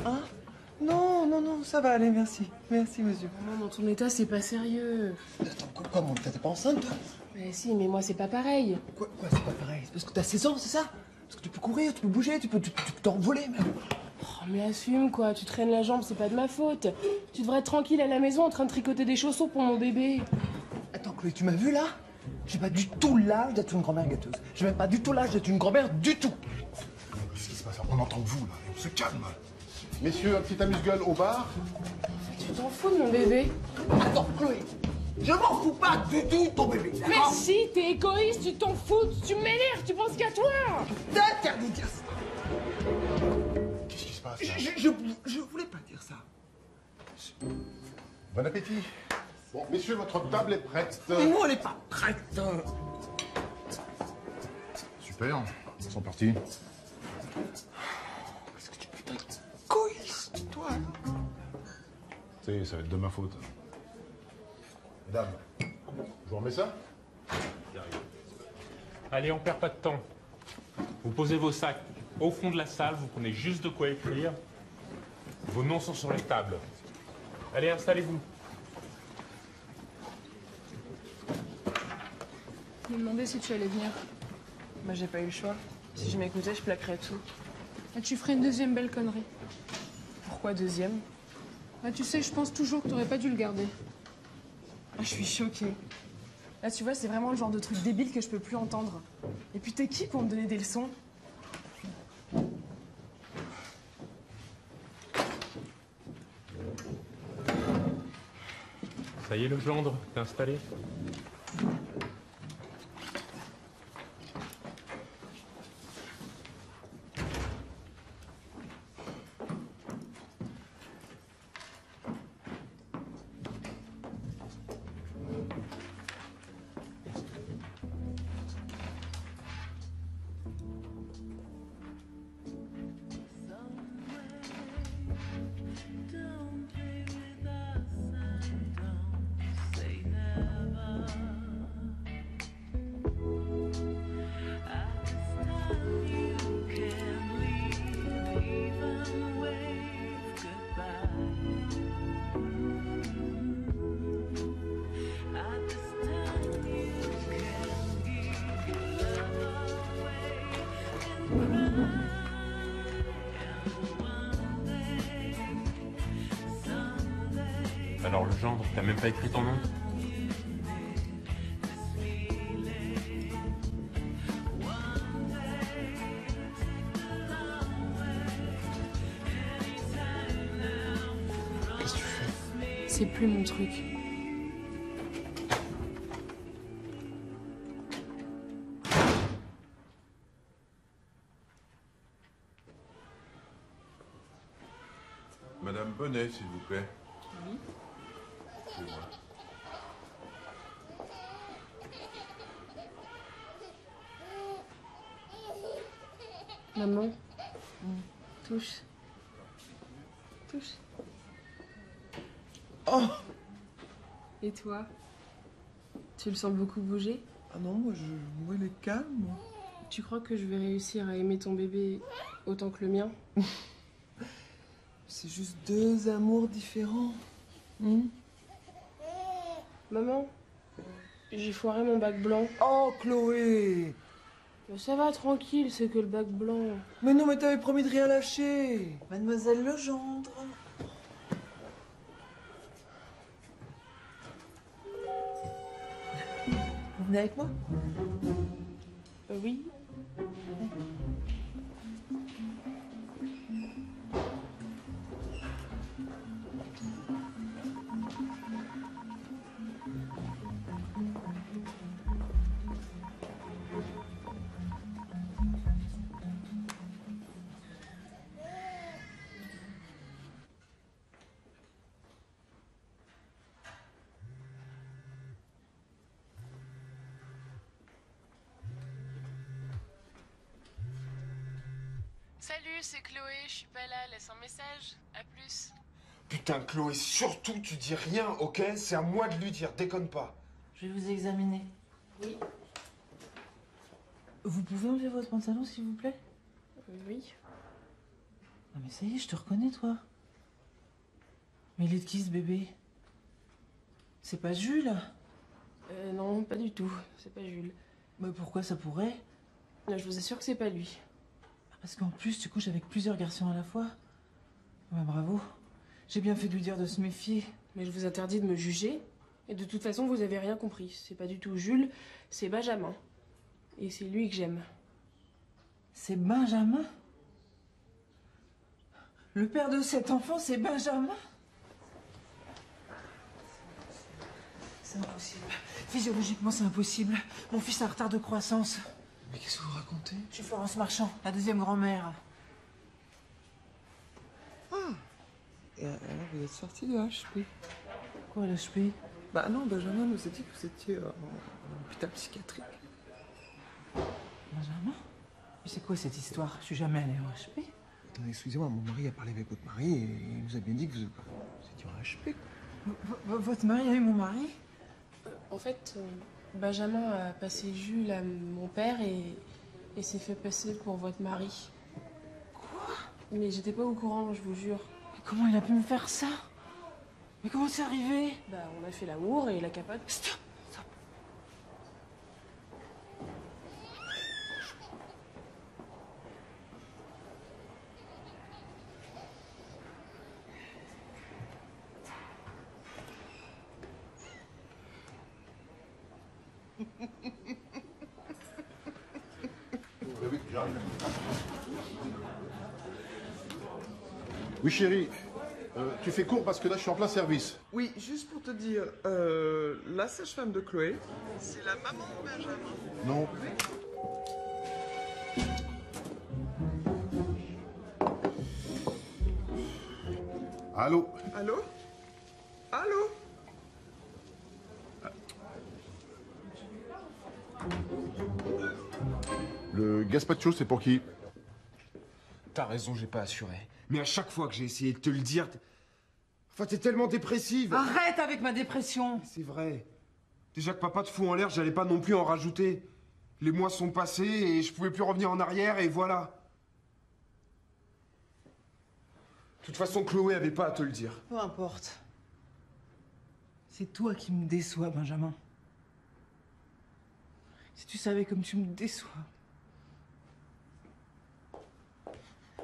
[SPEAKER 2] Hein? Non, non, non, ça va aller, merci. Merci, monsieur.
[SPEAKER 8] Maman, dans ton état, c'est pas sérieux.
[SPEAKER 2] Attends, comment? T'es pas enceinte, toi?
[SPEAKER 8] Mais si, mais moi, c'est pas pareil.
[SPEAKER 2] Quoi, c'est pas pareil? C'est parce que t'as 16 ans, c'est ça? Parce que tu peux courir, tu peux bouger, tu peux t'envoler, même.
[SPEAKER 8] Oh, mais assume, quoi. Tu traînes la jambe, c'est pas de ma faute. Tu devrais être tranquille à la maison en train de tricoter des chaussons pour mon bébé.
[SPEAKER 2] Attends, Chloé, tu m'as vu, là? J'ai pas du tout l'âge d'être une grand-mère gâteuse. J'ai même pas du tout l'âge d'être une grand-mère du tout.
[SPEAKER 4] Qu'est-ce qui se passe? On entend que vous, là. On se calme. Messieurs, un petit amuse-gueule au bar.
[SPEAKER 8] Tu t'en fous de mon bébé?
[SPEAKER 2] Attends, Chloé. Je m'en fous pas du tout de ton bébé.
[SPEAKER 8] Mais si, t'es égoïste, tu t'en fous, tu m'énerves, tu penses qu'à toi.
[SPEAKER 2] Je t'interdis de dire ça.
[SPEAKER 4] Qu'est-ce qui se passe, là?
[SPEAKER 2] Je voulais pas dire ça.
[SPEAKER 4] Bon appétit. Bon, messieurs, votre table est prête.
[SPEAKER 2] Non, elle est pas prête.
[SPEAKER 4] Super. Ils sont partis.
[SPEAKER 2] Qu'est-ce que tu peux être égoïste, toi?
[SPEAKER 4] Tu sais, ça va être de ma faute. Mesdames, je vous remets ça?
[SPEAKER 17] Allez, on perd pas de temps. Vous posez vos sacs au fond de la salle, vous prenez juste de quoi écrire. Vos noms sont sur les tables. Allez, installez-vous.
[SPEAKER 8] Je me demandais si tu allais venir. Bah, j'ai pas eu le choix. Si je m'écoutais, je plaquerais tout. Ah, tu ferais une deuxième belle connerie. Pourquoi deuxième? Bah, tu sais, je pense toujours que t'aurais pas dû le garder. Ah, je suis choquée. Là, tu vois, c'est vraiment le genre de truc débile que je peux plus entendre. Et puis, t'es qui pour me donner des leçons?
[SPEAKER 17] Ça y est, le gendre, t'es installé? Alors le gendre, t'as même pas écrit ton nom?
[SPEAKER 2] Qu'est-ce que tu fais?
[SPEAKER 1] C'est plus mon truc.
[SPEAKER 5] Madame Bonnet, s'il vous plaît.
[SPEAKER 1] Oui.
[SPEAKER 5] C'est moi.
[SPEAKER 1] Maman, touche. Touche.
[SPEAKER 2] Oh!
[SPEAKER 1] Et toi? Tu le sens beaucoup bouger?
[SPEAKER 2] Ah non, moi il est calme.
[SPEAKER 1] Tu crois que je vais réussir à aimer ton bébé autant que le mien?
[SPEAKER 2] C'est juste deux amours différents.
[SPEAKER 1] Maman, j'ai foiré mon bac blanc.
[SPEAKER 2] Oh, Chloé!
[SPEAKER 1] Ça va, tranquille, c'est que le bac blanc.
[SPEAKER 2] Mais non, mais t'avais promis de rien lâcher.
[SPEAKER 10] Mademoiselle Legendre. Vous venez avec moi?
[SPEAKER 1] Oui.
[SPEAKER 8] Salut, c'est Chloé, je suis pas là, laisse un message. À plus.
[SPEAKER 11] Putain, Chloé, surtout tu dis rien, ok? C'est à moi de lui dire, déconne pas.
[SPEAKER 10] Je vais vous examiner.
[SPEAKER 1] Oui.
[SPEAKER 10] Vous pouvez enlever votre pantalon, s'il vous plaît?
[SPEAKER 1] Oui.
[SPEAKER 10] Non mais ça y est, je te reconnais, toi. Mais il est de qui, ce bébé? C'est pas Jules?
[SPEAKER 1] Non, pas du tout, c'est pas Jules.
[SPEAKER 10] Mais pourquoi ça pourrait?
[SPEAKER 1] Je vous assure que c'est pas lui.
[SPEAKER 10] Parce qu'en plus, tu couches avec plusieurs garçons à la fois. Bah bravo. J'ai bien fait de lui dire de se méfier.
[SPEAKER 1] Mais je vous interdis de me juger. Et de toute façon, vous avez rien compris. C'est pas du tout Jules, c'est Benjamin. Et c'est lui que j'aime.
[SPEAKER 10] C'est Benjamin? Le père de cet enfant, c'est Benjamin? C'est impossible. Physiologiquement, c'est impossible. Mon fils a un retard de croissance.
[SPEAKER 2] Mais qu'est-ce que vous racontez?
[SPEAKER 10] Je suis Florence Marchand, la deuxième grand-mère.
[SPEAKER 2] Ah! Et alors, vous êtes sorti de HP?
[SPEAKER 10] Quoi, l'HP?
[SPEAKER 2] Bah non, Benjamin nous a dit que vous étiez en hôpital psychiatrique.
[SPEAKER 10] Benjamin? Mais c'est quoi cette histoire? Je suis jamais allée en HP.
[SPEAKER 2] Non, excusez-moi, mon mari a parlé avec votre mari et il nous a bien dit que vous étiez en HP.
[SPEAKER 10] Votre mari a eu mon mari?
[SPEAKER 1] En fait, Benjamin a passé Jules à mon père et s'est fait passer pour votre mari.
[SPEAKER 10] Quoi?
[SPEAKER 1] Mais j'étais pas au courant, je vous jure.
[SPEAKER 10] Mais comment il a pu me faire ça? Mais comment c'est arrivé?
[SPEAKER 1] Bah, on a fait l'amour et la capote.
[SPEAKER 10] Stop! Stop!
[SPEAKER 4] Oui, j'arrive. Oui, chérie. Tu fais court parce que là, je suis en plein service.
[SPEAKER 2] Oui, juste pour te dire, la sage-femme de Chloé, c'est la maman de Benjamin.
[SPEAKER 4] Non. Allô?
[SPEAKER 2] Allô? Allô?
[SPEAKER 4] Le gazpacho, c'est pour qui?
[SPEAKER 11] T'as raison, j'ai pas assuré. Mais à chaque fois que j'ai essayé de te le dire... Enfin, t'es tellement dépressive.
[SPEAKER 10] Arrête avec ma dépression.
[SPEAKER 11] C'est vrai. Déjà que papa te fout en l'air, j'allais pas non plus en rajouter. Les mois sont passés et je pouvais plus revenir en arrière et voilà. De toute façon, Chloé avait pas à te le dire.
[SPEAKER 10] Peu importe. C'est toi qui me déçois, Benjamin. Si tu savais comme tu me déçois.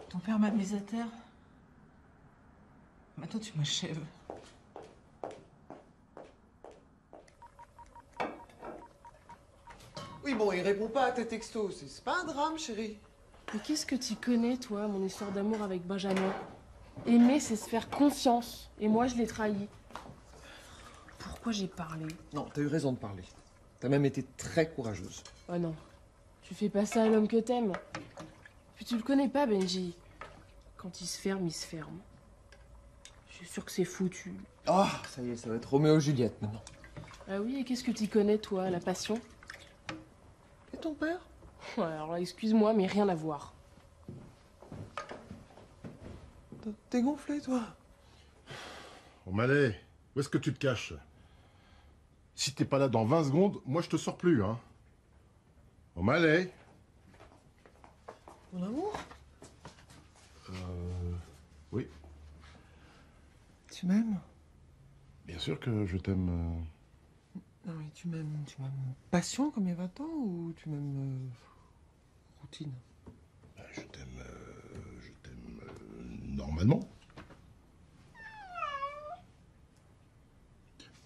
[SPEAKER 10] Ton père m'a mise à terre. Maintenant, tu m'achèves.
[SPEAKER 2] Oui, bon, il répond pas à tes textos. C'est pas un drame, chérie.
[SPEAKER 8] Mais qu'est-ce que tu connais, toi, mon histoire d'amour avec Benjamin? Aimer, c'est se faire confiance. Et moi, je l'ai trahi. Pourquoi j'ai parlé?
[SPEAKER 2] Non, t'as eu raison de parler. T'as même été très courageuse.
[SPEAKER 8] Oh non. Tu fais pas ça à l'homme que t'aimes. Puis tu le connais pas, Benji. Quand il se ferme, il se ferme. Je suis sûre que c'est foutu.
[SPEAKER 2] Oh, ça y est, ça va être Roméo et Juliette maintenant.
[SPEAKER 8] Ah oui, et qu'est-ce que tu connais, toi, la passion?
[SPEAKER 2] Et ton père?
[SPEAKER 8] Ouais, alors là, excuse-moi, mais rien à voir.
[SPEAKER 2] T'es gonflé, toi?
[SPEAKER 4] O'Malley, où est-ce que tu te caches? Si t'es pas là dans 20 secondes, moi je te sors plus, hein. O'Malley.
[SPEAKER 2] Mon amour?
[SPEAKER 4] Oui.
[SPEAKER 2] Tu m'aimes?
[SPEAKER 4] Bien sûr que je t'aime.
[SPEAKER 2] Non, mais tu m'aimes passion comme il y a 20 ans ou tu m'aimes routine?
[SPEAKER 4] Je t'aime normalement.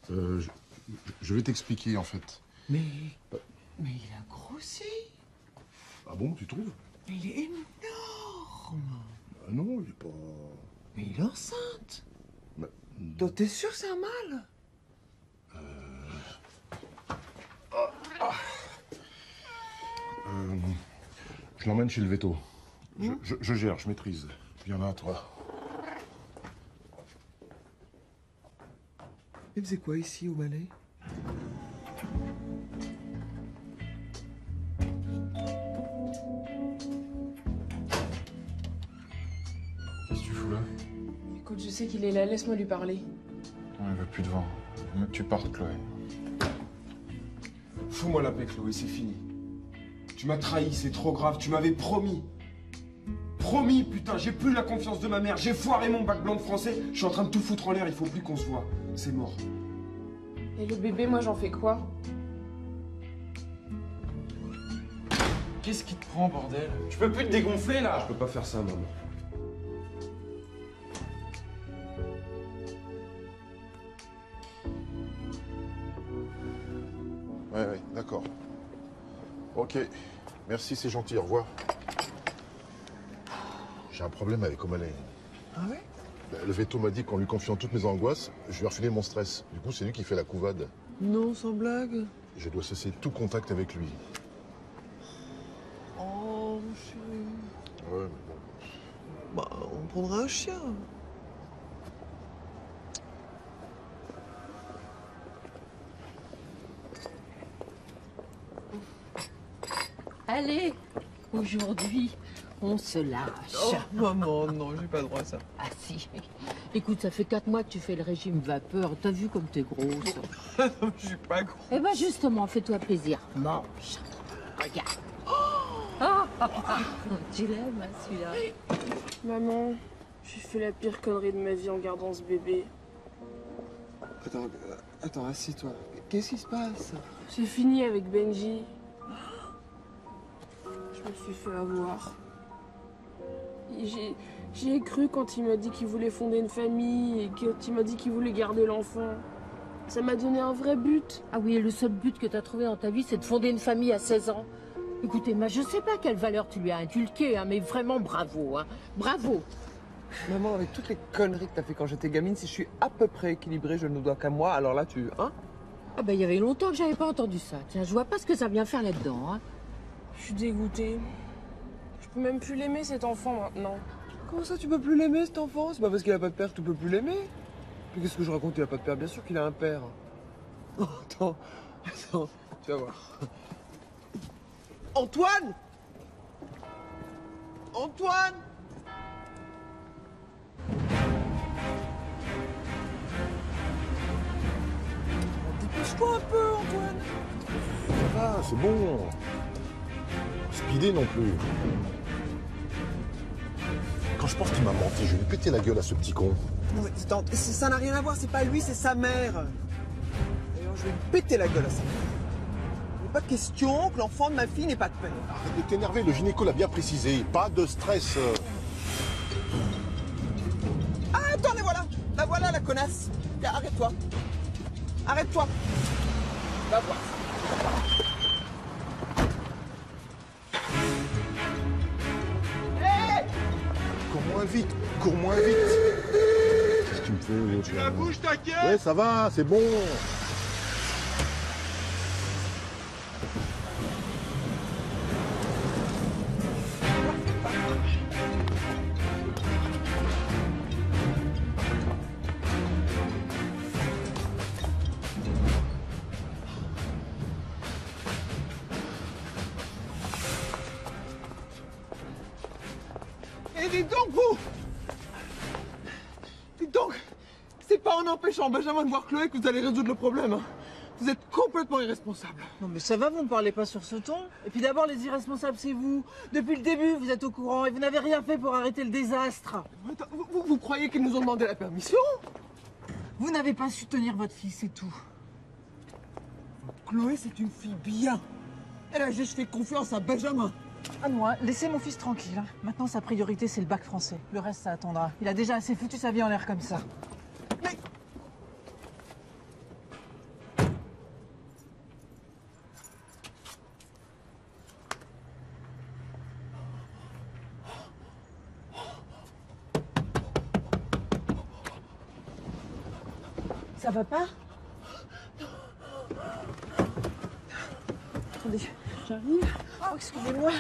[SPEAKER 4] Je vais t'expliquer en fait.
[SPEAKER 2] Mais il a grossi.
[SPEAKER 4] Ah bon, tu trouves?
[SPEAKER 2] Mais il est énorme.
[SPEAKER 4] Ah non, il est pas...
[SPEAKER 2] Mais il est enceinte.
[SPEAKER 4] Bah,
[SPEAKER 2] Toi, t'es sûr que c'est un mâle?
[SPEAKER 4] Je l'emmène chez le veto. Je gère, je maîtrise. Viens là, toi.
[SPEAKER 2] Il faisait quoi ici, au Malais?
[SPEAKER 9] Qu'est-ce que tu fous là?
[SPEAKER 8] Écoute, je sais qu'il est là, laisse-moi lui parler.
[SPEAKER 9] Non, il veut plus de vent. Il veut que tu partes, Chloé.
[SPEAKER 11] Fous-moi la paix, Chloé, c'est fini. Tu m'as trahi, c'est trop grave. Tu m'avais promis. Promis, putain, j'ai plus la confiance de ma mère. J'ai foiré mon bac blanc de français. Je suis en train de tout foutre en l'air, il faut plus qu'on se voit. C'est mort.
[SPEAKER 8] Et le bébé, moi, j'en fais quoi?
[SPEAKER 9] Qu'est-ce qui te prend, bordel? Tu peux plus te dégonfler, là!
[SPEAKER 11] Je peux pas faire ça, maman.
[SPEAKER 4] Ouais, d'accord. Ok. Merci, c'est gentil, au revoir. J'ai un problème avec O'Malley.
[SPEAKER 2] Ah ouais?
[SPEAKER 4] Le veto m'a dit qu'en lui confiant toutes mes angoisses, je lui ai refilé mon stress. Du coup, c'est lui qui fait la couvade.
[SPEAKER 2] Non, sans blague.
[SPEAKER 4] Je dois cesser tout contact avec lui.
[SPEAKER 2] Oh, chérie.
[SPEAKER 4] Ouais, mais bon.
[SPEAKER 2] Bah, on prendra un chien.
[SPEAKER 6] Allez, aujourd'hui, on se lâche.
[SPEAKER 2] Oh, maman, non, j'ai pas le droit à ça.
[SPEAKER 6] Ah si. Écoute, ça fait 4 mois que tu fais le régime vapeur. T'as vu comme t'es grosse.
[SPEAKER 2] Non, je suis pas grosse.
[SPEAKER 6] Eh ben justement, fais-toi plaisir. Mange. Regarde. Tu l'aimes, hein, celui-là?
[SPEAKER 8] Maman, j'ai fait la pire connerie de ma vie en gardant ce bébé.
[SPEAKER 2] Attends, assis-toi. Qu'est-ce qui se passe?
[SPEAKER 8] C'est fini avec Benji. Je me suis fait avoir. J'y ai cru quand il m'a dit qu'il voulait fonder une famille et quand il m'a dit qu'il voulait garder l'enfant. Ça m'a donné un vrai but.
[SPEAKER 6] Ah oui, et le seul but que t'as trouvé dans ta vie, c'est de fonder une famille à 16 ans. Écoutez, je sais pas quelle valeur tu lui as inculquée, hein, mais vraiment bravo, hein. Bravo.
[SPEAKER 2] Maman, avec toutes les conneries que t'as fait quand j'étais gamine, si je suis à peu près équilibrée, je ne dois qu'à moi, alors là, hein?
[SPEAKER 6] Ah ben, il y avait longtemps que j'avais pas entendu ça. Tiens, je vois pas ce que ça vient faire là-dedans, hein.
[SPEAKER 8] Je suis dégoûtée. Je peux même plus l'aimer, cet enfant, maintenant.
[SPEAKER 2] Comment ça, tu peux plus l'aimer, cet enfant? C'est pas parce qu'il a pas de père que tu peux plus l'aimer. Mais qu'est-ce que je raconte? Il a pas de père. Bien sûr qu'il a un père. Oh, attends, tu vas voir. Antoine! Antoine!
[SPEAKER 12] Dépêche-toi un peu, Antoine.
[SPEAKER 4] Ça va, c'est bon. Speedé non plus. Quand je pense qu'il m'a menti, je vais lui péter la gueule à ce petit con.
[SPEAKER 2] Non mais attends, ça n'a rien à voir, c'est pas lui, c'est sa mère. D'ailleurs, je vais lui péter la gueule à sa mère. Il n'est pas question que l'enfant de ma fille n'ait pas de père.
[SPEAKER 4] Arrête de t'énerver, le gynéco l'a bien précisé. Pas de stress.
[SPEAKER 2] Ah, attends, la voilà, la connasse. Tiens, arrête-toi. Arrête-toi. Va voir. Hé!
[SPEAKER 4] Cours moins vite. Qu'est-ce que tu me fais?
[SPEAKER 9] Tu la bouges, ta gueule?
[SPEAKER 4] Ouais, ça va, c'est bon.
[SPEAKER 2] Et dites donc, vous! Dites donc, c'est pas en empêchant Benjamin de voir Chloé que vous allez résoudre le problème. Hein. Vous êtes complètement irresponsable.
[SPEAKER 10] Non mais ça va, vous me parlez pas sur ce ton. Et puis d'abord, les irresponsables, c'est vous. Depuis le début, vous êtes au courant et vous n'avez rien fait pour arrêter le désastre.
[SPEAKER 2] Attends, vous croyez qu'ils nous ont demandé la permission?
[SPEAKER 10] Vous n'avez pas su tenir votre fille, c'est tout.
[SPEAKER 2] Chloé, c'est une fille bien. Elle a juste fait confiance à Benjamin.
[SPEAKER 10] Ah non, hein, laissez mon fils tranquille. Hein. Maintenant, sa priorité, c'est le bac français. Le reste, ça attendra. Il a déjà assez foutu sa vie en l'air comme ça.
[SPEAKER 2] Mais...
[SPEAKER 10] Ça va pas? Attendez, j'arrive. Oh, excusez-moi.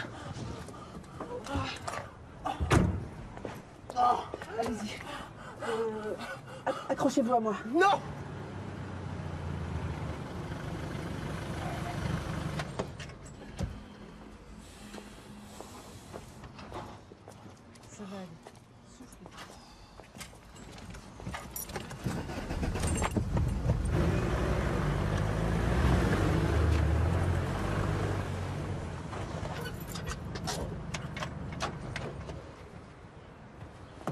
[SPEAKER 10] Allez-y. Accrochez-vous à moi.
[SPEAKER 2] Non!
[SPEAKER 10] Ça va aller. Soufflez.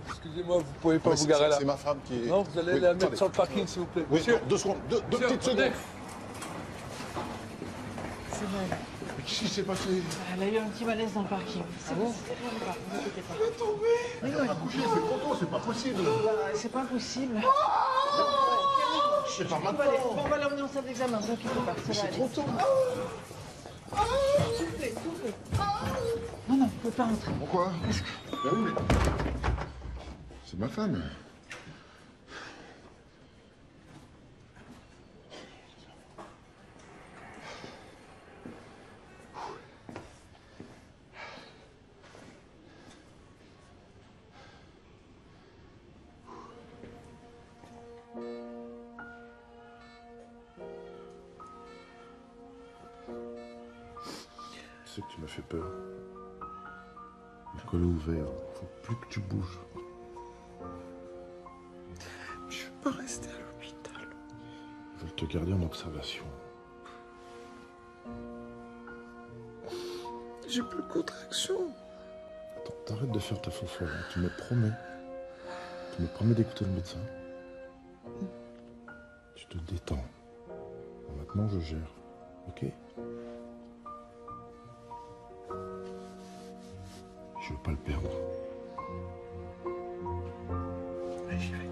[SPEAKER 18] Excusez-moi, vous pouvez pas vous garer là.
[SPEAKER 4] C'est ma femme qui est...
[SPEAKER 18] Non, vous allez
[SPEAKER 4] Oui,
[SPEAKER 18] la mettre
[SPEAKER 4] attendez.
[SPEAKER 18] sur le parking, s'il vous plaît.
[SPEAKER 4] Oui,
[SPEAKER 18] Monsieur,
[SPEAKER 4] 2 secondes, deux
[SPEAKER 18] Monsieur,
[SPEAKER 4] petites secondes.
[SPEAKER 18] attendez.
[SPEAKER 10] C'est vrai.
[SPEAKER 4] Mais qu'est-ce qui s'est passé?
[SPEAKER 10] Elle a eu un petit malaise dans le parking. C'est bon, c'est rien de grave, ne vous inquiétez pas.
[SPEAKER 2] Elle est tombée!
[SPEAKER 10] Mais non,
[SPEAKER 4] Accoucher, c'est trop tôt, c'est pas possible.
[SPEAKER 10] c'est pas impossible.
[SPEAKER 4] C'est pas
[SPEAKER 10] On va
[SPEAKER 4] maintenant.
[SPEAKER 10] on va l'emmener en salle d'examen, ne vous inquiétez pas, ça va
[SPEAKER 4] C'est
[SPEAKER 10] aller.
[SPEAKER 4] trop tôt.
[SPEAKER 10] Soufflez, soufflez. Non, non, vous pouvez pas rentrer.
[SPEAKER 4] Pourquoi? Ben oui, mais... C'est ma femme. Tu sais que tu m'as fait peur. Le col est ouvert, faut plus que tu bouges.
[SPEAKER 2] Je veux pas rester à l'hôpital.
[SPEAKER 4] Ils veulent te garder en observation.
[SPEAKER 2] J'ai plus de contraction.
[SPEAKER 4] Attends, t'arrêtes de faire ta fanfare, hein. Tu me promets. Tu me promets d'écouter le médecin. Tu te détends. Maintenant, je gère. Ok? Je veux pas le perdre. Allez, j'y vais.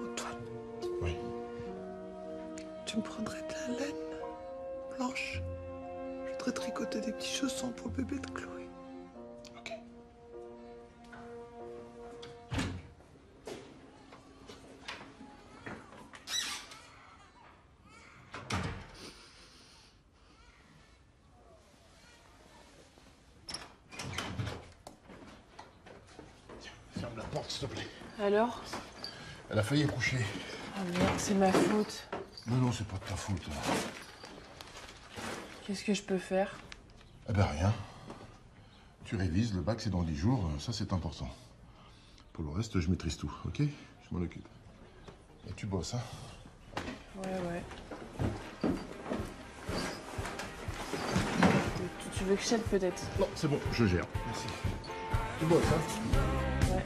[SPEAKER 2] Antoine.
[SPEAKER 4] Oui.
[SPEAKER 2] Tu me prendrais de la laine blanche. Je voudrais tricoter des petits chaussons pour le bébé de Chloé.
[SPEAKER 4] Ok. Ferme la porte, s'il te plaît.
[SPEAKER 8] Alors?
[SPEAKER 4] Elle a failli accoucher.
[SPEAKER 8] Ah merde, c'est ma faute.
[SPEAKER 4] Non, non, c'est pas de ta faute.
[SPEAKER 8] Qu'est-ce que je peux faire?
[SPEAKER 4] Eh ben rien. Tu révises, le bac c'est dans 10 jours, ça c'est important. Pour le reste, je maîtrise tout, ok? Je m'en occupe. Et tu bosses, hein?
[SPEAKER 8] Ouais. Tu veux que je t'aide peut-être?
[SPEAKER 4] Non, c'est bon, je gère. Merci. Tu bosses, hein?
[SPEAKER 8] Ouais.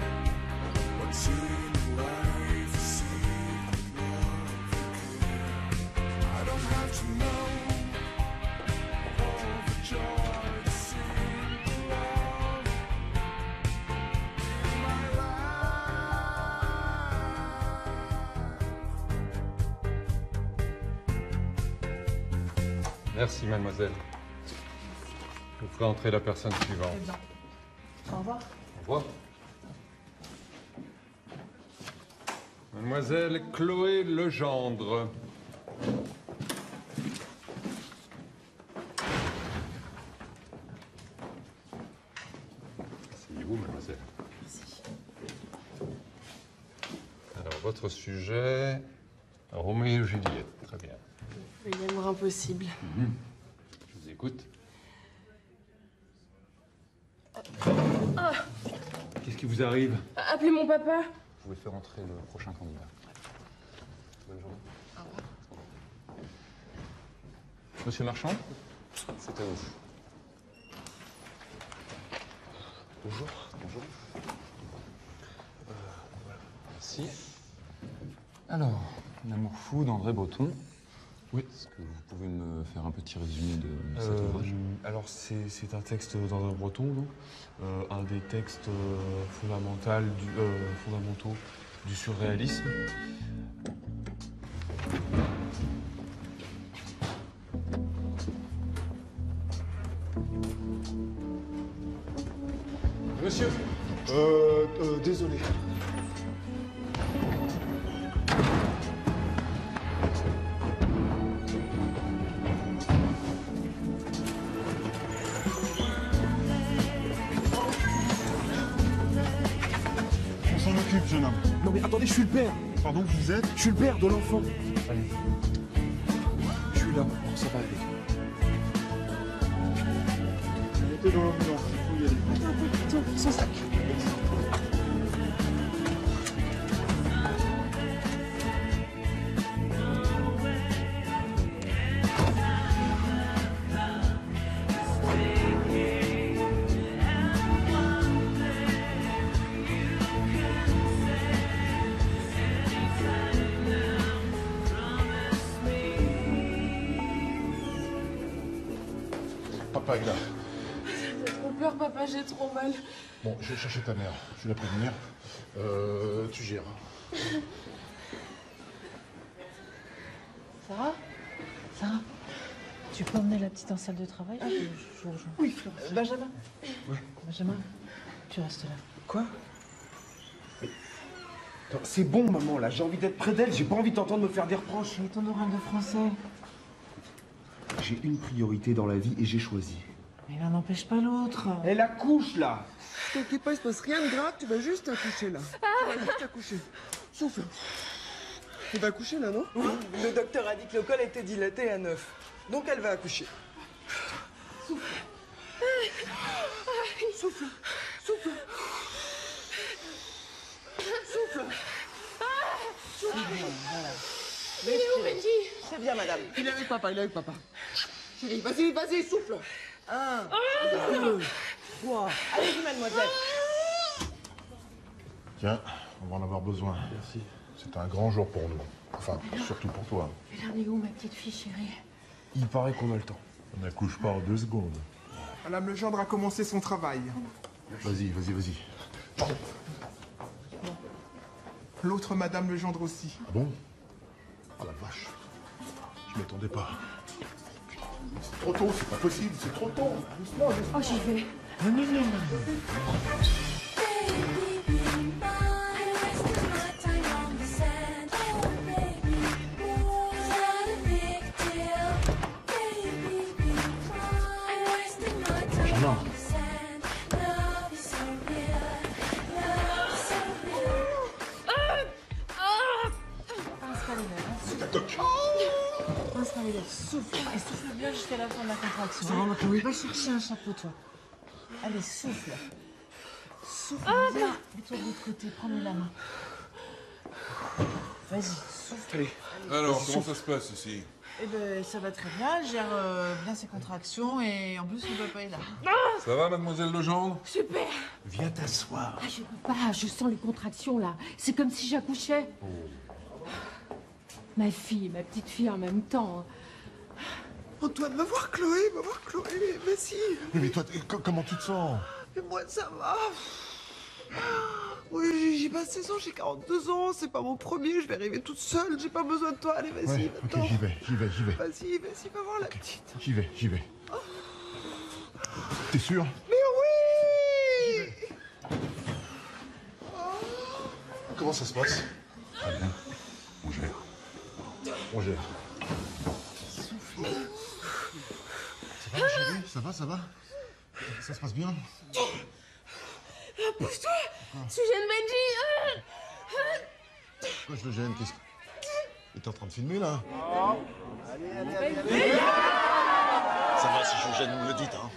[SPEAKER 19] Merci, mademoiselle. Vous ferez entrer la personne suivante.
[SPEAKER 10] Très bien. Au revoir.
[SPEAKER 19] Au revoir. Mademoiselle Chloé Legendre. Asseyez-vous, mademoiselle.
[SPEAKER 10] Merci.
[SPEAKER 19] Alors, votre sujet, Roméo et Juliette. Très bien.
[SPEAKER 8] L'amour impossible.
[SPEAKER 19] Je vous écoute.
[SPEAKER 8] Ah,
[SPEAKER 19] Qu'est-ce qui vous arrive?
[SPEAKER 8] appelez mon papa.
[SPEAKER 19] Vous pouvez faire entrer le prochain candidat. Bonne journée. Monsieur Marchand? C'est à vous. Bonjour. Bonjour. Voilà. Merci. Alors, L'amour fou d'André Breton. Oui. Est-ce que vous pouvez me faire un petit résumé de cet ouvrage?
[SPEAKER 11] Alors, c'est un texte d'André Breton, donc, un des textes fondamentaux du surréalisme.
[SPEAKER 19] Monsieur.
[SPEAKER 4] Désolé.
[SPEAKER 9] On s'en occupe, jeune homme.
[SPEAKER 18] Non mais attendez, je suis le père.
[SPEAKER 9] Pardon, vous êtes?
[SPEAKER 18] Je suis le père de l'enfant. Allez. Je suis là maintenant, ça va aller.
[SPEAKER 9] Mettez dans l'ambulance, il faut y aller.
[SPEAKER 18] Attends, son sac.
[SPEAKER 4] Papa est là.
[SPEAKER 8] J'ai trop peur, papa, j'ai trop mal.
[SPEAKER 4] Bon, je vais chercher ta mère. Je vais la prévenir. Tu gères.
[SPEAKER 10] Sarah? Sarah? Tu peux emmener la petite en salle de travail? Je vous rejoins.
[SPEAKER 18] Oui, Florence.
[SPEAKER 10] Benjamin?
[SPEAKER 18] Ouais.
[SPEAKER 10] Benjamin, tu restes là.
[SPEAKER 18] Quoi? Attends, c'est bon, maman, là. J'ai envie d'être près d'elle. J'ai pas envie d'entendre me faire des reproches.
[SPEAKER 10] Et ton oral de français?
[SPEAKER 18] J'ai une priorité dans la vie et j'ai choisi.
[SPEAKER 10] Mais l'un n'empêche pas l'autre.
[SPEAKER 18] Elle accouche, là.
[SPEAKER 2] T'inquiète pas, il se passe rien de grave, tu vas juste accoucher là. Tu vas juste accoucher. Souffle. Tu vas accoucher là, non?
[SPEAKER 20] Oui, le docteur a dit que le col était dilaté à 9. Donc elle va accoucher.
[SPEAKER 2] Souffle. Souffle. Souffle. Souffle.
[SPEAKER 20] Voilà.
[SPEAKER 2] Il est où, Benji?
[SPEAKER 20] C'est bien, madame.
[SPEAKER 2] Il est avec papa, il est avec papa. Chérie, vas-y, vas-y, souffle.
[SPEAKER 20] 1, 2, 3. Allez-y, mademoiselle.
[SPEAKER 4] Tiens, on va en avoir besoin. Merci. C'est un grand jour pour nous. Enfin, surtout pour toi.
[SPEAKER 6] Elle en est où, ma petite fille chérie?
[SPEAKER 18] Il paraît qu'on a le temps.
[SPEAKER 4] On n'accouche pas en 2 secondes.
[SPEAKER 21] Madame Legendre a commencé son travail.
[SPEAKER 4] Vas-y, vas-y, vas-y.
[SPEAKER 21] L'autre Madame Legendre aussi.
[SPEAKER 4] Ah bon? Oh la vache. Je m'y attendais pas. C'est trop tôt, c'est pas possible, c'est trop tôt. Doucement, doucement.
[SPEAKER 6] Oh, j'y vais.
[SPEAKER 10] Israël, souffle. Et souffle bien jusqu'à la fin de la contraction.
[SPEAKER 16] Ça va, ma Chloé?
[SPEAKER 10] Va chercher un chapeau, toi. Allez, souffle. Souffle bien. Mets-toi de l'autre côté, prends-lui la main. Vas-y, souffle.
[SPEAKER 5] Allez. Alors, comment ça se passe ici?
[SPEAKER 10] Eh ben, ça va très bien, elle gère bien ses contractions et en plus, le papa est là.
[SPEAKER 5] Ça va, mademoiselle Legendre?
[SPEAKER 6] Super.
[SPEAKER 5] Viens t'asseoir.
[SPEAKER 6] Ah, je peux pas, je sens les contractions là. C'est comme si j'accouchais. Ma fille et ma petite fille en même temps.
[SPEAKER 2] Antoine, va voir Chloé, vas-y.
[SPEAKER 4] Mais toi, comment tu te sens?
[SPEAKER 2] Mais moi, ça va. Oui, j'ai pas 16 ans, j'ai 42 ans, c'est pas mon premier, je vais arriver toute seule, j'ai pas besoin de toi. Allez, vas-y,
[SPEAKER 4] Ouais,
[SPEAKER 2] va-t'en.
[SPEAKER 4] ok, j'y vais.
[SPEAKER 2] Vas-y, va voir la petite.
[SPEAKER 4] J'y vais. T'es sûr?
[SPEAKER 2] Mais oui!
[SPEAKER 4] Comment ça se passe?
[SPEAKER 5] Très bien. On gère.
[SPEAKER 4] On gère. Ça va, chérie? Ça va? Ça se passe bien?
[SPEAKER 1] Pousse-toi! Tu gênes Benji!
[SPEAKER 4] Pourquoi je le gêne? Qu'est-ce que... T'es en train de filmer, là?
[SPEAKER 2] Allez.
[SPEAKER 4] Ça va, si je vous gêne, vous me le dites, hein?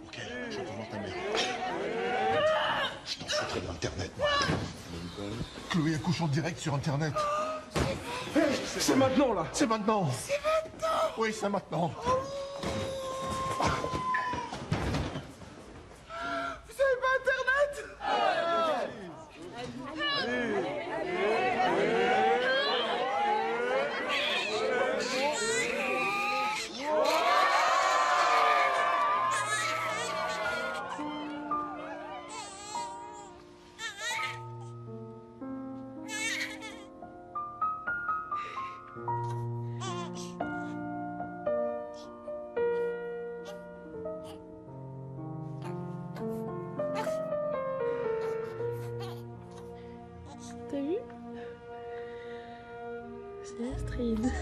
[SPEAKER 4] Ok, je vais voir ta mère. Je t'en foutrais de l'Internet, moi. Chloé accouche en direct sur Internet.
[SPEAKER 2] C'est maintenant, là.
[SPEAKER 4] C'est maintenant. Oui, c'est maintenant.
[SPEAKER 2] Vous savez pas Internet?
[SPEAKER 1] T'as vu? C'est Astrid.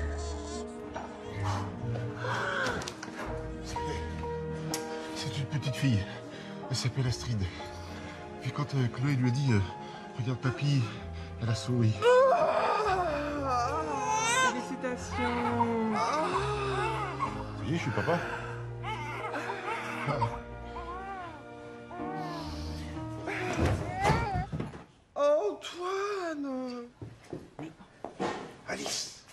[SPEAKER 4] C'est une petite fille. Elle s'appelle Astrid. Puis quand Chloé lui a dit regarde papy, elle a souri.
[SPEAKER 2] Félicitations.
[SPEAKER 4] Ça y est, je suis papa.
[SPEAKER 2] Antoine!
[SPEAKER 4] Alice.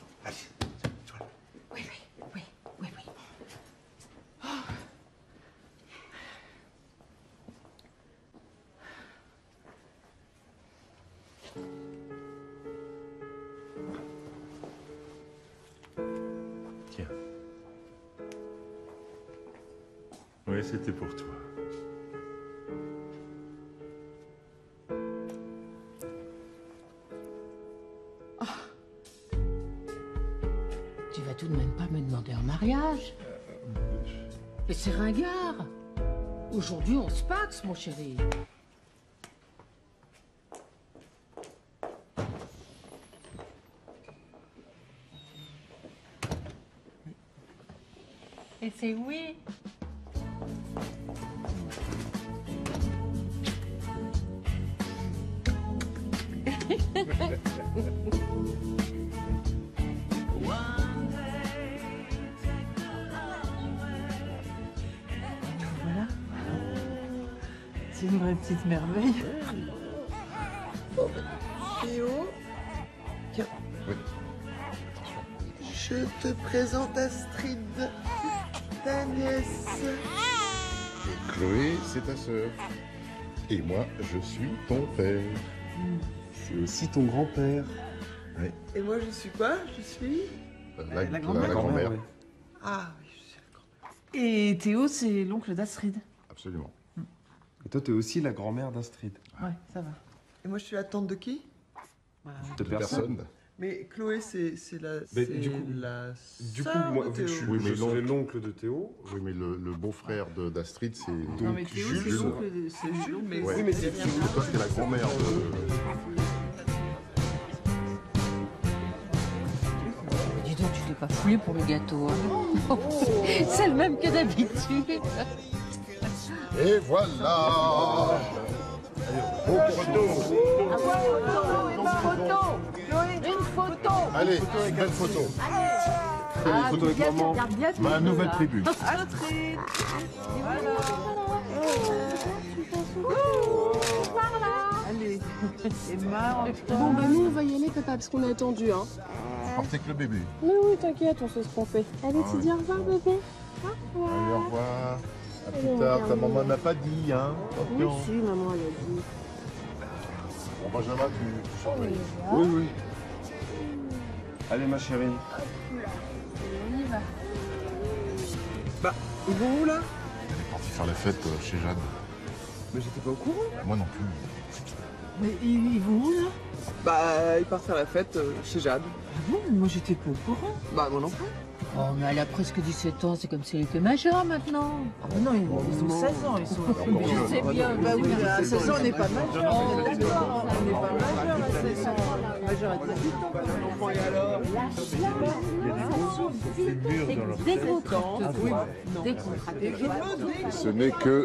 [SPEAKER 6] Oui.
[SPEAKER 5] Tiens. Oui, c'était pour toi.
[SPEAKER 6] Tu vas tout de même pas me demander un mariage? Mais c'est ringard. Aujourd'hui, on se paxe, mon chéri.
[SPEAKER 10] Et c'est oui. Voilà. C'est une vraie petite merveille.
[SPEAKER 2] Théo, tiens.
[SPEAKER 4] Oui.
[SPEAKER 2] Je te présente Astrid, ta nièce.
[SPEAKER 4] Et Chloé, c'est ta sœur. Et moi, je suis ton père.
[SPEAKER 18] C'est aussi ton grand-père.
[SPEAKER 4] Oui.
[SPEAKER 2] Et moi, je suis quoi? Je suis...
[SPEAKER 4] La grand-mère.
[SPEAKER 18] ouais.
[SPEAKER 2] Ah oui, je suis la grand-mère.
[SPEAKER 10] Et Théo, c'est l'oncle d'Astrid.
[SPEAKER 4] Absolument.
[SPEAKER 18] Et toi, t'es aussi la grand-mère d'Astrid.
[SPEAKER 10] Ouais, ça va.
[SPEAKER 2] Et moi, je suis la tante de qui?
[SPEAKER 18] De personne.
[SPEAKER 2] Mais Chloé, c'est la...
[SPEAKER 18] Mais
[SPEAKER 2] c'est
[SPEAKER 18] du coup-
[SPEAKER 2] la
[SPEAKER 18] Du coup,
[SPEAKER 2] sœur
[SPEAKER 18] moi,
[SPEAKER 2] de
[SPEAKER 18] vu que
[SPEAKER 2] Théo.
[SPEAKER 18] je serais l'oncle de Théo.
[SPEAKER 4] Oui, mais le beau-frère d'Astrid, c'est...
[SPEAKER 10] Non, mais Théo, c'est
[SPEAKER 18] Jules.
[SPEAKER 10] l'oncle de... C'est Jules, mais...
[SPEAKER 4] Ouais.
[SPEAKER 18] Oui, mais c'est
[SPEAKER 4] Toi, c'est la grand-mère de...
[SPEAKER 6] Dis donc, tu t'es pas foulé pour le gâteau, hein? C'est le même que d'habitude.
[SPEAKER 4] Et voilà. Beau photo.
[SPEAKER 6] Une photo.
[SPEAKER 4] Allez, une belle photo.
[SPEAKER 14] fait des photos avec maman.
[SPEAKER 4] Ma nouvelle tribune.
[SPEAKER 10] Astrid. Voilà. Allez, Emma.
[SPEAKER 8] Bon, bah nous, on va y aller, papa, parce qu'on a attendu, hein.
[SPEAKER 4] Partez avec le bébé.
[SPEAKER 8] Mais oui, t'inquiète, on sait ce qu'on fait. Allez, tu dis au revoir, bébé. Au revoir.
[SPEAKER 4] Allez, au revoir. À
[SPEAKER 8] Allez,
[SPEAKER 4] plus
[SPEAKER 8] on
[SPEAKER 4] tard.
[SPEAKER 8] regarde.
[SPEAKER 4] Ta maman n'a pas dit, hein.
[SPEAKER 8] Oui,
[SPEAKER 4] Attention.
[SPEAKER 8] si, maman, elle a dit.
[SPEAKER 4] Bon, Benjamin, tu surveilles.
[SPEAKER 11] Oui, oui. Allez, ma chérie.
[SPEAKER 8] On y va.
[SPEAKER 20] Bah, ils vont où là?
[SPEAKER 4] Elle est partie faire la fête chez Jade.
[SPEAKER 20] Mais j'étais pas au courant.
[SPEAKER 4] Moi non plus.
[SPEAKER 10] Mais ils vont où là?
[SPEAKER 20] Bah, ils partent faire la fête chez Jade.
[SPEAKER 10] Ah bon? Moi j'étais pas au courant.
[SPEAKER 20] Bah, moi non plus.
[SPEAKER 6] Oh, mais elle a presque 17 ans, c'est comme si elle était majeure maintenant.
[SPEAKER 10] Ah bah non, ils ont 16 ans, ils sont...
[SPEAKER 6] Je sais bien.
[SPEAKER 10] Bah oui, mais à 16 ans, on n'est pas majeur. On est d'accord, on n'est pas majeur à 16 ans. Majeur à 18 ans.
[SPEAKER 20] L'enfant, et alors?
[SPEAKER 6] Décontracté.
[SPEAKER 4] Ce n'est que